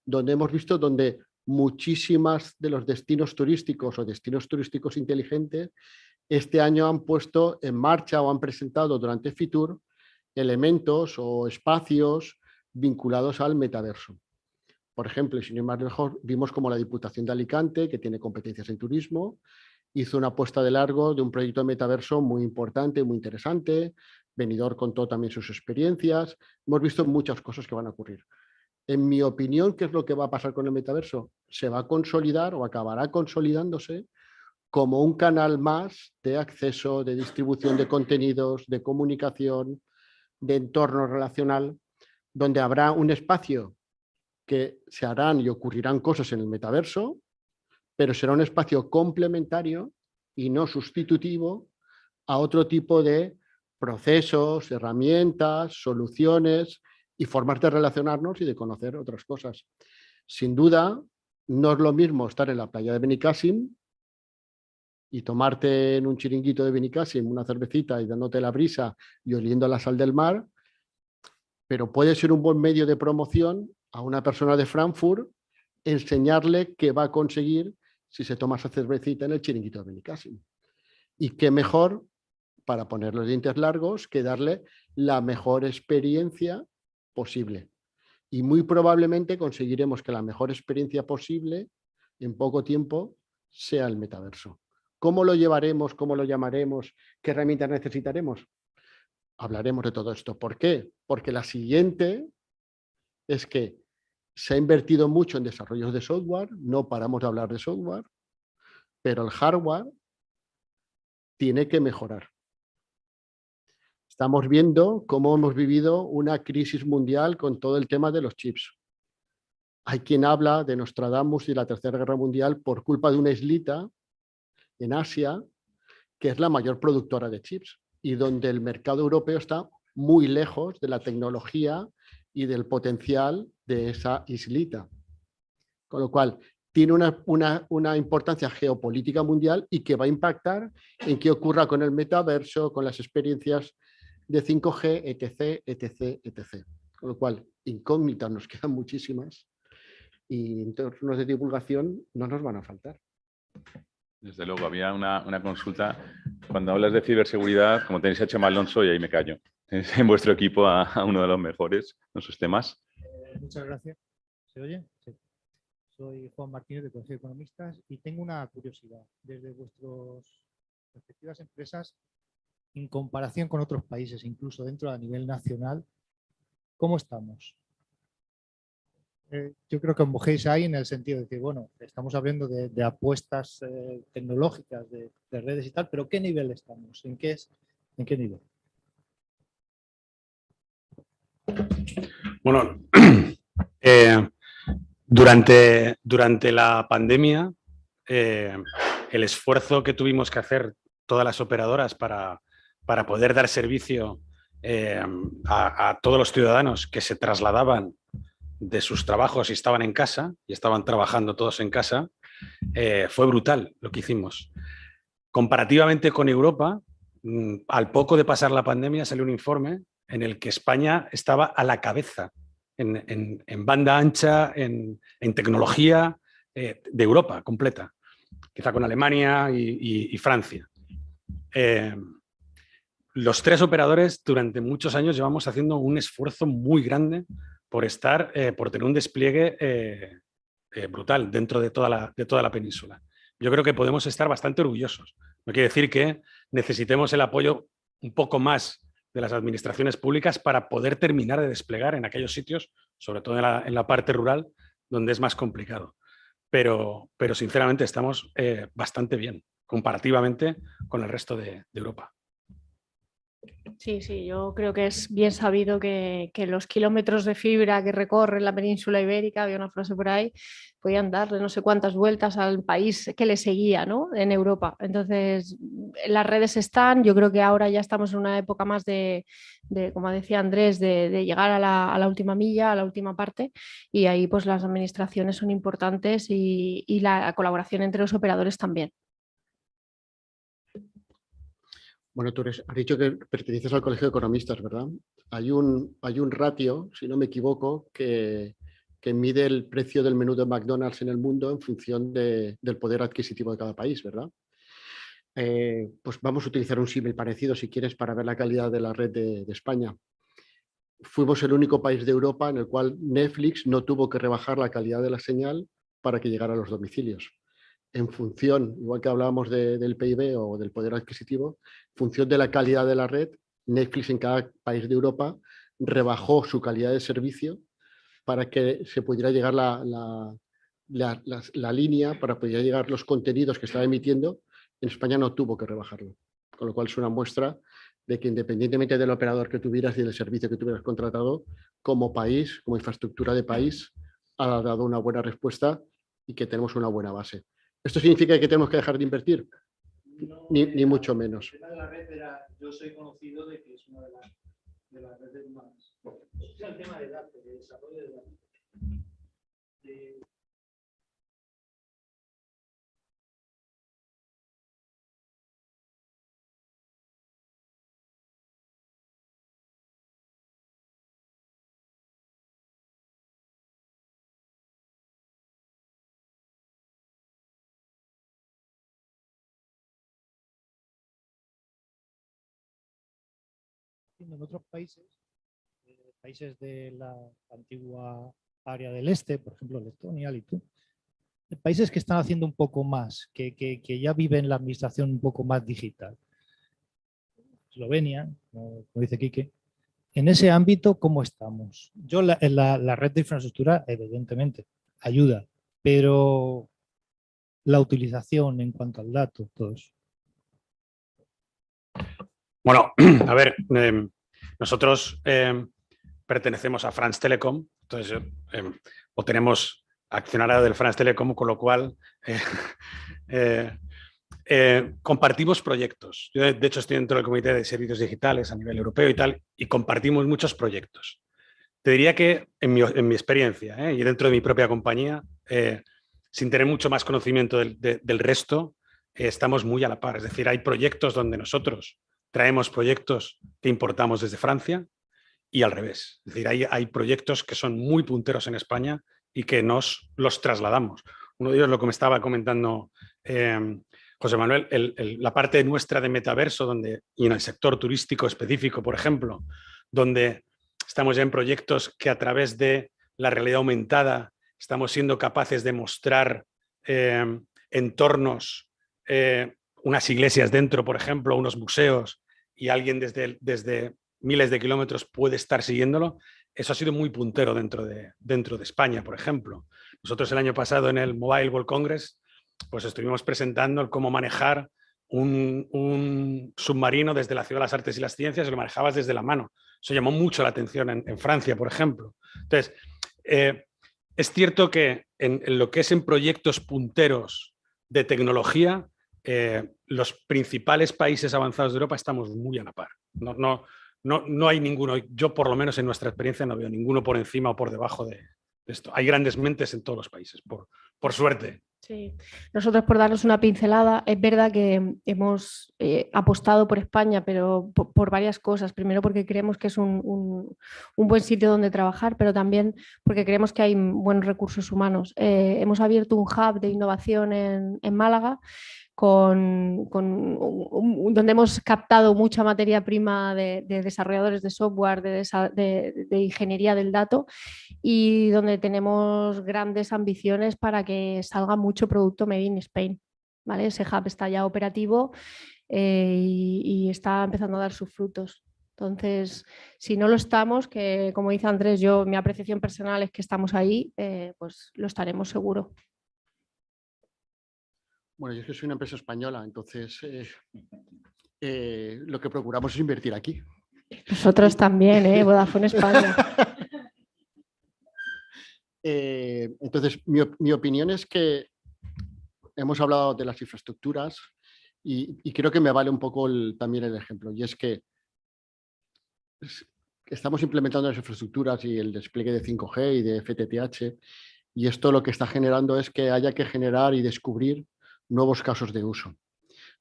Donde hemos visto donde muchísimas de los destinos turísticos o destinos turísticos inteligentes este año han puesto en marcha o han presentado durante Fitur elementos o espacios vinculados al metaverso. Por ejemplo, sin ir más lejos, vimos como la Diputación de Alicante, que tiene competencias en turismo, hizo una apuesta de largo de un proyecto de metaverso muy importante, muy interesante. Benidorm contó también sus experiencias. Hemos visto muchas cosas que van a ocurrir. En mi opinión, ¿qué es lo que va a pasar con el metaverso? Se va a consolidar o acabará consolidándose como un canal más de acceso, de distribución de contenidos, de comunicación, de entorno relacional, donde habrá un espacio que se harán y ocurrirán cosas en el metaverso, pero será un espacio complementario y no sustitutivo a otro tipo de procesos, herramientas, soluciones y formas de relacionarnos y de conocer otras cosas. Sin duda, no es lo mismo estar en la playa de Benicàssim y tomarte en un chiringuito de Benicàssim una cervecita y dándote la brisa y oliendo la sal del mar, pero puede ser un buen medio de promoción a una persona de Frankfurt, enseñarle qué va a conseguir si se toma esa cervecita en el chiringuito de Benicàssim. Y qué mejor, para poner los dientes largos, que darle la mejor experiencia posible. Y muy probablemente conseguiremos que la mejor experiencia posible en poco tiempo sea el metaverso. ¿Cómo lo llevaremos? ¿Cómo lo llamaremos? ¿Qué herramientas necesitaremos? Hablaremos de todo esto. ¿Por qué? Porque la siguiente es que se ha invertido mucho en desarrollos de software, no paramos de hablar de software, pero el hardware tiene que mejorar. Estamos viendo cómo hemos vivido una crisis mundial con todo el tema de los chips. Hay quien habla de Nostradamus y la Tercera Guerra Mundial por culpa de una islita en Asia, que es la mayor productora de chips y donde el mercado europeo está muy lejos de la tecnología y del potencial de esa islita. Con lo cual, tiene una importancia geopolítica mundial y que va a impactar en qué ocurra con el metaverso, con las experiencias de 5G, etc., etc., etc. Con lo cual, incógnitas nos quedan muchísimas y entornos de divulgación no nos van a faltar. Desde luego, había una consulta. Cuando hablas de ciberseguridad, como tenéis a Chema Alonso, y ahí me callo. Tenéis en vuestro equipo a uno de los mejores en sus temas. Muchas gracias. ¿Se oye? Sí. Soy Juan Martínez de Colegio de Economistas y tengo una curiosidad. Desde vuestras respectivas empresas, en comparación con otros países, incluso dentro a nivel nacional, ¿cómo estamos? Yo creo que os mojéis ahí en el sentido de decir, bueno, estamos hablando de apuestas tecnológicas, de redes y tal, pero ¿qué nivel estamos? ¿En qué nivel? Bueno, durante la pandemia, el esfuerzo que tuvimos que hacer todas las operadoras para poder dar servicio a todos los ciudadanos que se trasladaban de sus trabajos y estaban en casa, y estaban trabajando todos en casa, fue brutal lo que hicimos. Comparativamente con Europa, al poco de pasar la pandemia salió un informe en el que España estaba a la cabeza en banda ancha, en tecnología de Europa completa, quizá con Alemania y Francia. Los tres operadores durante muchos años llevamos haciendo un esfuerzo muy grande por tener un despliegue brutal dentro de toda la península. Yo creo que podemos estar bastante orgullosos. No quiere decir que necesitemos el apoyo un poco más de las administraciones públicas para poder terminar de desplegar en aquellos sitios, sobre todo en la parte rural, donde es más complicado. Pero sinceramente estamos bastante bien, comparativamente con el resto de Europa. Sí, yo creo que es bien sabido que los kilómetros de fibra que recorre la península ibérica, había una frase por ahí, podían darle no sé cuántas vueltas al país que le seguía, ¿no? En Europa. Entonces, las redes están, yo creo que ahora ya estamos en una época más de como decía Andrés, de llegar a la última milla, a la última parte, y ahí pues las administraciones son importantes y la colaboración entre los operadores también. Bueno, tú has dicho que perteneces al Colegio de Economistas, ¿verdad? Hay un ratio, si no me equivoco, que mide el precio del menú de McDonald's en el mundo en función del poder adquisitivo de cada país, ¿verdad? Pues vamos a utilizar un símil parecido, si quieres, para ver la calidad de la red de España. Fuimos el único país de Europa en el cual Netflix no tuvo que rebajar la calidad de la señal para que llegara a los domicilios. En función, igual que hablábamos del PIB o del poder adquisitivo, en función de la calidad de la red, Netflix en cada país de Europa rebajó su calidad de servicio para que se pudiera llegar la línea, para poder llegar los contenidos que estaba emitiendo. En España no tuvo que rebajarlo, con lo cual es una muestra de que independientemente del operador que tuvieras y del servicio que tuvieras contratado, como país, como infraestructura de país, ha dado una buena respuesta y que tenemos una buena base. ¿Esto significa que tenemos que dejar de invertir? No, Ni mucho menos. El tema de la red yo soy conocido de que es una de las redes más. Es el tema de datos, de desarrollo de datos. En otros países, países de la antigua área del este, por ejemplo, Letonia, Lituania, países que están haciendo un poco más, que ya viven la administración un poco más digital. Eslovenia, como dice Quique. En ese ámbito, ¿cómo estamos? Yo la red de infraestructura, evidentemente, ayuda, pero la utilización en cuanto al dato, todo eso. Bueno, a ver, nosotros pertenecemos a France Telecom, entonces, o tenemos accionariado del France Telecom, con lo cual compartimos proyectos. Yo, de hecho, estoy dentro del Comité de Servicios Digitales a nivel europeo y tal, y compartimos muchos proyectos. Te diría que, en mi experiencia, y dentro de mi propia compañía, sin tener mucho más conocimiento del resto, estamos muy a la par. Es decir, hay proyectos donde nosotros traemos proyectos que importamos desde Francia y al revés. Es decir, hay proyectos que son muy punteros en España y que nos los trasladamos. Uno de ellos, lo que me estaba comentando José Manuel, la parte nuestra de metaverso, y en el sector turístico específico, por ejemplo, donde estamos ya en proyectos que a través de la realidad aumentada estamos siendo capaces de mostrar entornos, unas iglesias dentro, por ejemplo, unos museos, y alguien desde miles de kilómetros puede estar siguiéndolo. Eso ha sido muy puntero dentro de España, por ejemplo. Nosotros el año pasado en el Mobile World Congress pues estuvimos presentando cómo manejar un submarino desde la Ciudad de las Artes y las Ciencias, y lo manejabas desde la mano. Eso llamó mucho la atención en Francia, por ejemplo. Entonces, es cierto que en lo que es en proyectos punteros de tecnología, los principales países avanzados de Europa estamos muy a la par. No hay ninguno, yo por lo menos en nuestra experiencia no veo ninguno por encima o por debajo de esto. Hay grandes mentes en todos los países, por suerte. Sí, nosotros, por darnos una pincelada, es verdad que hemos apostado por España, pero por varias cosas. Primero, porque creemos que es un buen sitio donde trabajar, pero también porque creemos que hay buenos recursos humanos. Hemos abierto un hub de innovación en Málaga, donde hemos captado mucha materia prima de desarrolladores de software, de ingeniería del dato, y donde tenemos grandes ambiciones para que salga mucho producto made in Spain. ¿Vale? Ese hub está ya operativo y está empezando a dar sus frutos. Entonces, si no lo estamos, que como dice Andrés, mi apreciación personal es que estamos ahí, pues lo estaremos seguro. Bueno, yo es que soy una empresa española, entonces lo que procuramos es invertir aquí. Nosotros también, Vodafone España. Entonces, mi opinión es que hemos hablado de las infraestructuras y creo que me vale un poco también el ejemplo, y es que estamos implementando las infraestructuras y el despliegue de 5G y de FTTH, y esto lo que está generando es que haya que generar y descubrir nuevos casos de uso.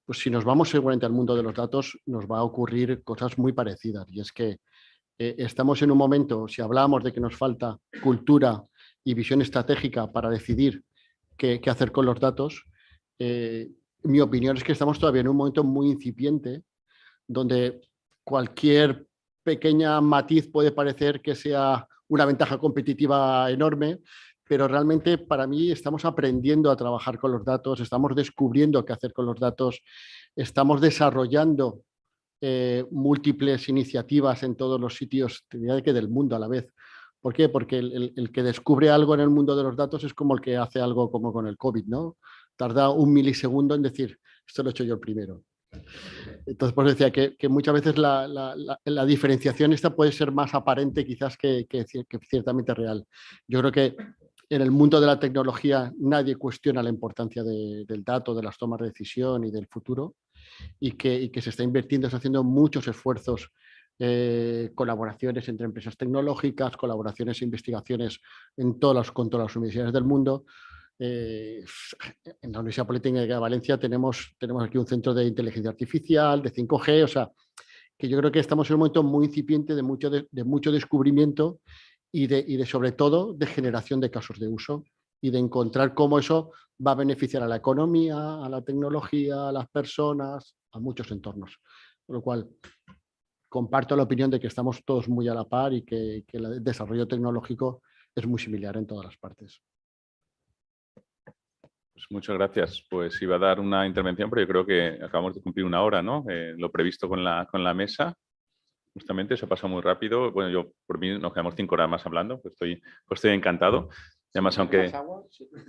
pues si nos vamos seguramente al mundo de los datos, nos va a ocurrir cosas muy parecidas. Y es que estamos en un momento, si hablamos de que nos falta cultura y visión estratégica para decidir qué hacer con los datos, mi opinión es que estamos todavía en un momento muy incipiente, donde cualquier pequeña matiz puede parecer que sea una ventaja competitiva enorme, pero realmente para mí estamos aprendiendo a trabajar con los datos, estamos descubriendo qué hacer con los datos, estamos desarrollando múltiples iniciativas en todos los sitios, diría que del mundo a la vez. ¿Por qué? Porque el que descubre algo en el mundo de los datos es como el que hace algo como con el COVID, ¿no? Tarda un milisegundo en decir, esto lo he hecho yo el primero. Entonces, pues decía que muchas veces la diferenciación esta puede ser más aparente quizás que ciertamente real. Yo creo que en el mundo de la tecnología nadie cuestiona la importancia del dato, de las tomas de decisión y del futuro, y que se está invirtiendo, está haciendo muchos esfuerzos, colaboraciones entre empresas tecnológicas, colaboraciones e investigaciones con todas las universidades del mundo. En la Universidad Politécnica de Valencia tenemos aquí un centro de inteligencia artificial, de 5G, o sea, que yo creo que estamos en un momento muy incipiente de mucho descubrimiento y de sobre todo de generación de casos de uso y de encontrar cómo eso va a beneficiar a la economía, a la tecnología, a las personas, a muchos entornos. Con lo cual, comparto la opinión de que estamos todos muy a la par y que el desarrollo tecnológico es muy similar en todas las partes. Pues muchas gracias. Pues iba a dar una intervención, pero yo creo que acabamos de cumplir una hora, ¿no? Lo previsto con la mesa. Justamente se ha pasado muy rápido. Bueno, yo por mí nos quedamos 5 horas más hablando, pues estoy encantado. Y además, aunque...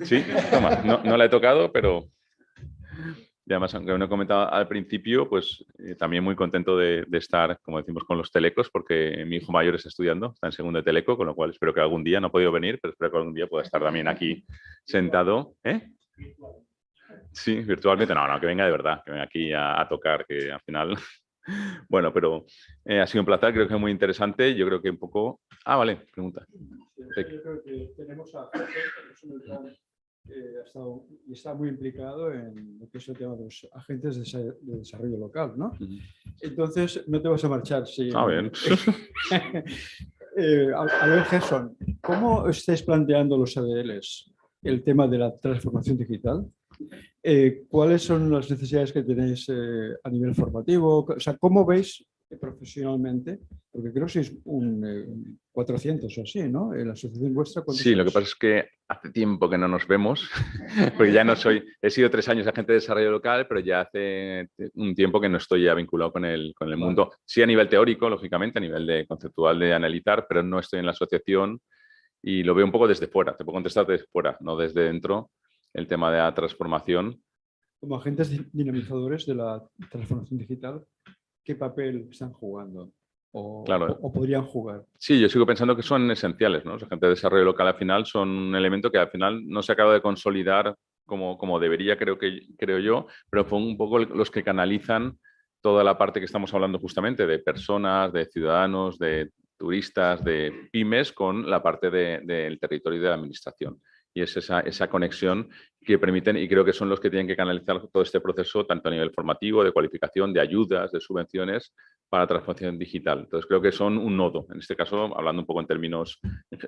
Sí, toma, no la he tocado, pero... Y además, aunque no he comentado al principio, pues también muy contento de estar, como decimos, con los telecos, porque mi hijo mayor está estudiando, está en segundo de teleco, con lo cual espero que algún día, no ha podido venir, pero espero que algún día pueda estar también aquí sentado. Sí, virtualmente. No, que venga de verdad, que venga aquí a tocar, que al final... Bueno, pero ha sido un placer, creo que es muy interesante. Yo creo que un poco... Ah, vale, pregunta. Yo creo que tenemos a Jorge, que es un que ha estado y está muy implicado en lo que es el tema de los agentes de desarrollo local, ¿no? Entonces, no te vas a marchar. Sí. Ah, bien. A ver, Gerson, ¿cómo estáis planteando los ADLs el tema de la transformación digital? ¿Cuáles son las necesidades que tenéis a nivel formativo? O sea, ¿cómo veis profesionalmente? Porque creo que sois un 400 o así, ¿no? En la asociación vuestra. Sí, lo que pasa es que hace tiempo que no nos vemos, porque ya no soy... He sido 3 años agente de desarrollo local, pero ya hace un tiempo que no estoy ya vinculado con el mundo. Sí, a nivel teórico, lógicamente, a nivel de conceptual de analizar, pero no estoy en la asociación y lo veo un poco desde fuera. Te puedo contestar desde fuera, no desde dentro, el tema de la transformación. Como agentes dinamizadores de la transformación digital, ¿qué papel están jugando? O podrían jugar. Sí, yo sigo pensando que son esenciales, ¿no? Los agentes de desarrollo local al final son un elemento que al final no se acaba de consolidar como debería, creo yo, pero fue un poco los que canalizan toda la parte que estamos hablando justamente de personas, de ciudadanos, de turistas, de pymes con la parte del territorio y de la administración. Y es esa conexión que permiten, y creo que son los que tienen que canalizar todo este proceso, tanto a nivel formativo, de cualificación, de ayudas, de subvenciones, para la transformación digital. Entonces, creo que son un nodo. En este caso, hablando un poco en términos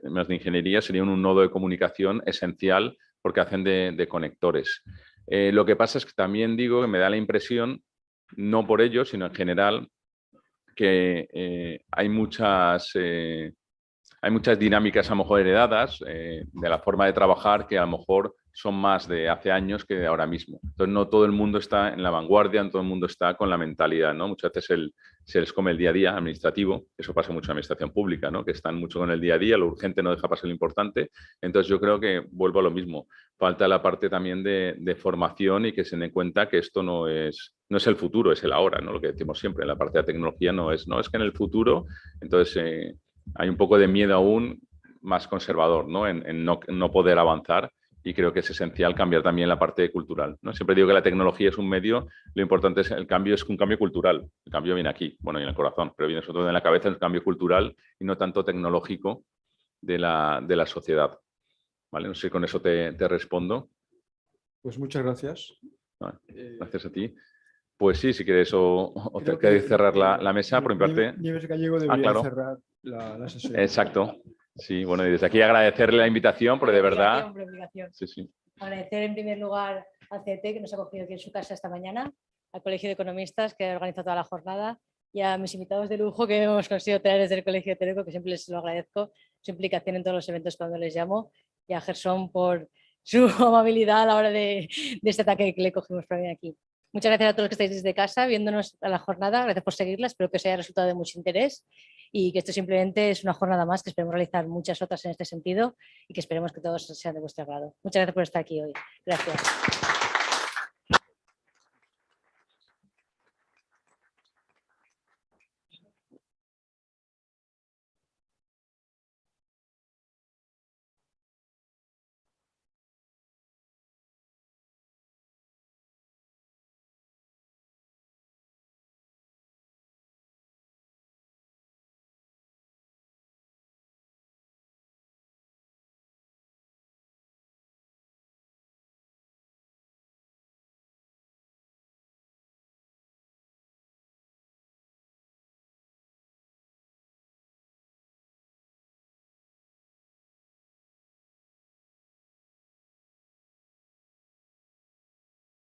más de ingeniería, serían un nodo de comunicación esencial porque hacen de conectores. Lo que pasa es que también digo que me da la impresión, no por ello, sino en general, que hay muchas dinámicas a lo mejor heredadas de la forma de trabajar que a lo mejor son más de hace años que de ahora mismo. Entonces no todo el mundo está en la vanguardia, no todo el mundo está con la mentalidad, ¿no? Muchas veces se les come el día a día administrativo, eso pasa mucho en la administración pública, ¿no? Que están mucho con el día a día, lo urgente no deja pasar lo importante. Entonces yo creo que vuelvo a lo mismo, falta la parte también de formación y que se den cuenta que esto no es el futuro, es el ahora, ¿no? Lo que decimos siempre, en la parte de la tecnología no es que en el futuro, entonces hay un poco de miedo aún más conservador, ¿no? En no poder avanzar, y creo que es esencial cambiar también la parte cultural, ¿no? Siempre digo que la tecnología es un medio, lo importante es un cambio cultural. El cambio viene aquí, bueno, y en el corazón, pero viene sobre todo en la cabeza el cambio cultural y no tanto tecnológico de la sociedad. ¿Vale? No sé si con eso te respondo. Pues muchas gracias. Vale, gracias a ti. Pues sí, si quieres o Creo queréis que cerrar la mesa, por mi parte. Nieves Gallego debería claro. cerrar la sesión. Exacto. Sí, bueno, y desde aquí agradecerle la invitación, porque de verdad... Obligación. Sí, sí. Agradecer en primer lugar al CET, que nos ha acogido aquí en su casa esta mañana, al Colegio de Economistas, que organiza toda la jornada, y a mis invitados de lujo que hemos conseguido traer desde el Colegio de Teleco, que siempre les lo agradezco, su implicación en todos los eventos cuando les llamo, y a Gerson por su amabilidad a la hora de este ataque que le cogimos para venir aquí. Muchas gracias a todos los que estáis desde casa viéndonos a la jornada, gracias por seguirla, espero que os haya resultado de mucho interés y que esto simplemente es una jornada más, que esperemos realizar muchas otras en este sentido y que esperemos que todos sean de vuestro agrado. Muchas gracias por estar aquí hoy. Gracias.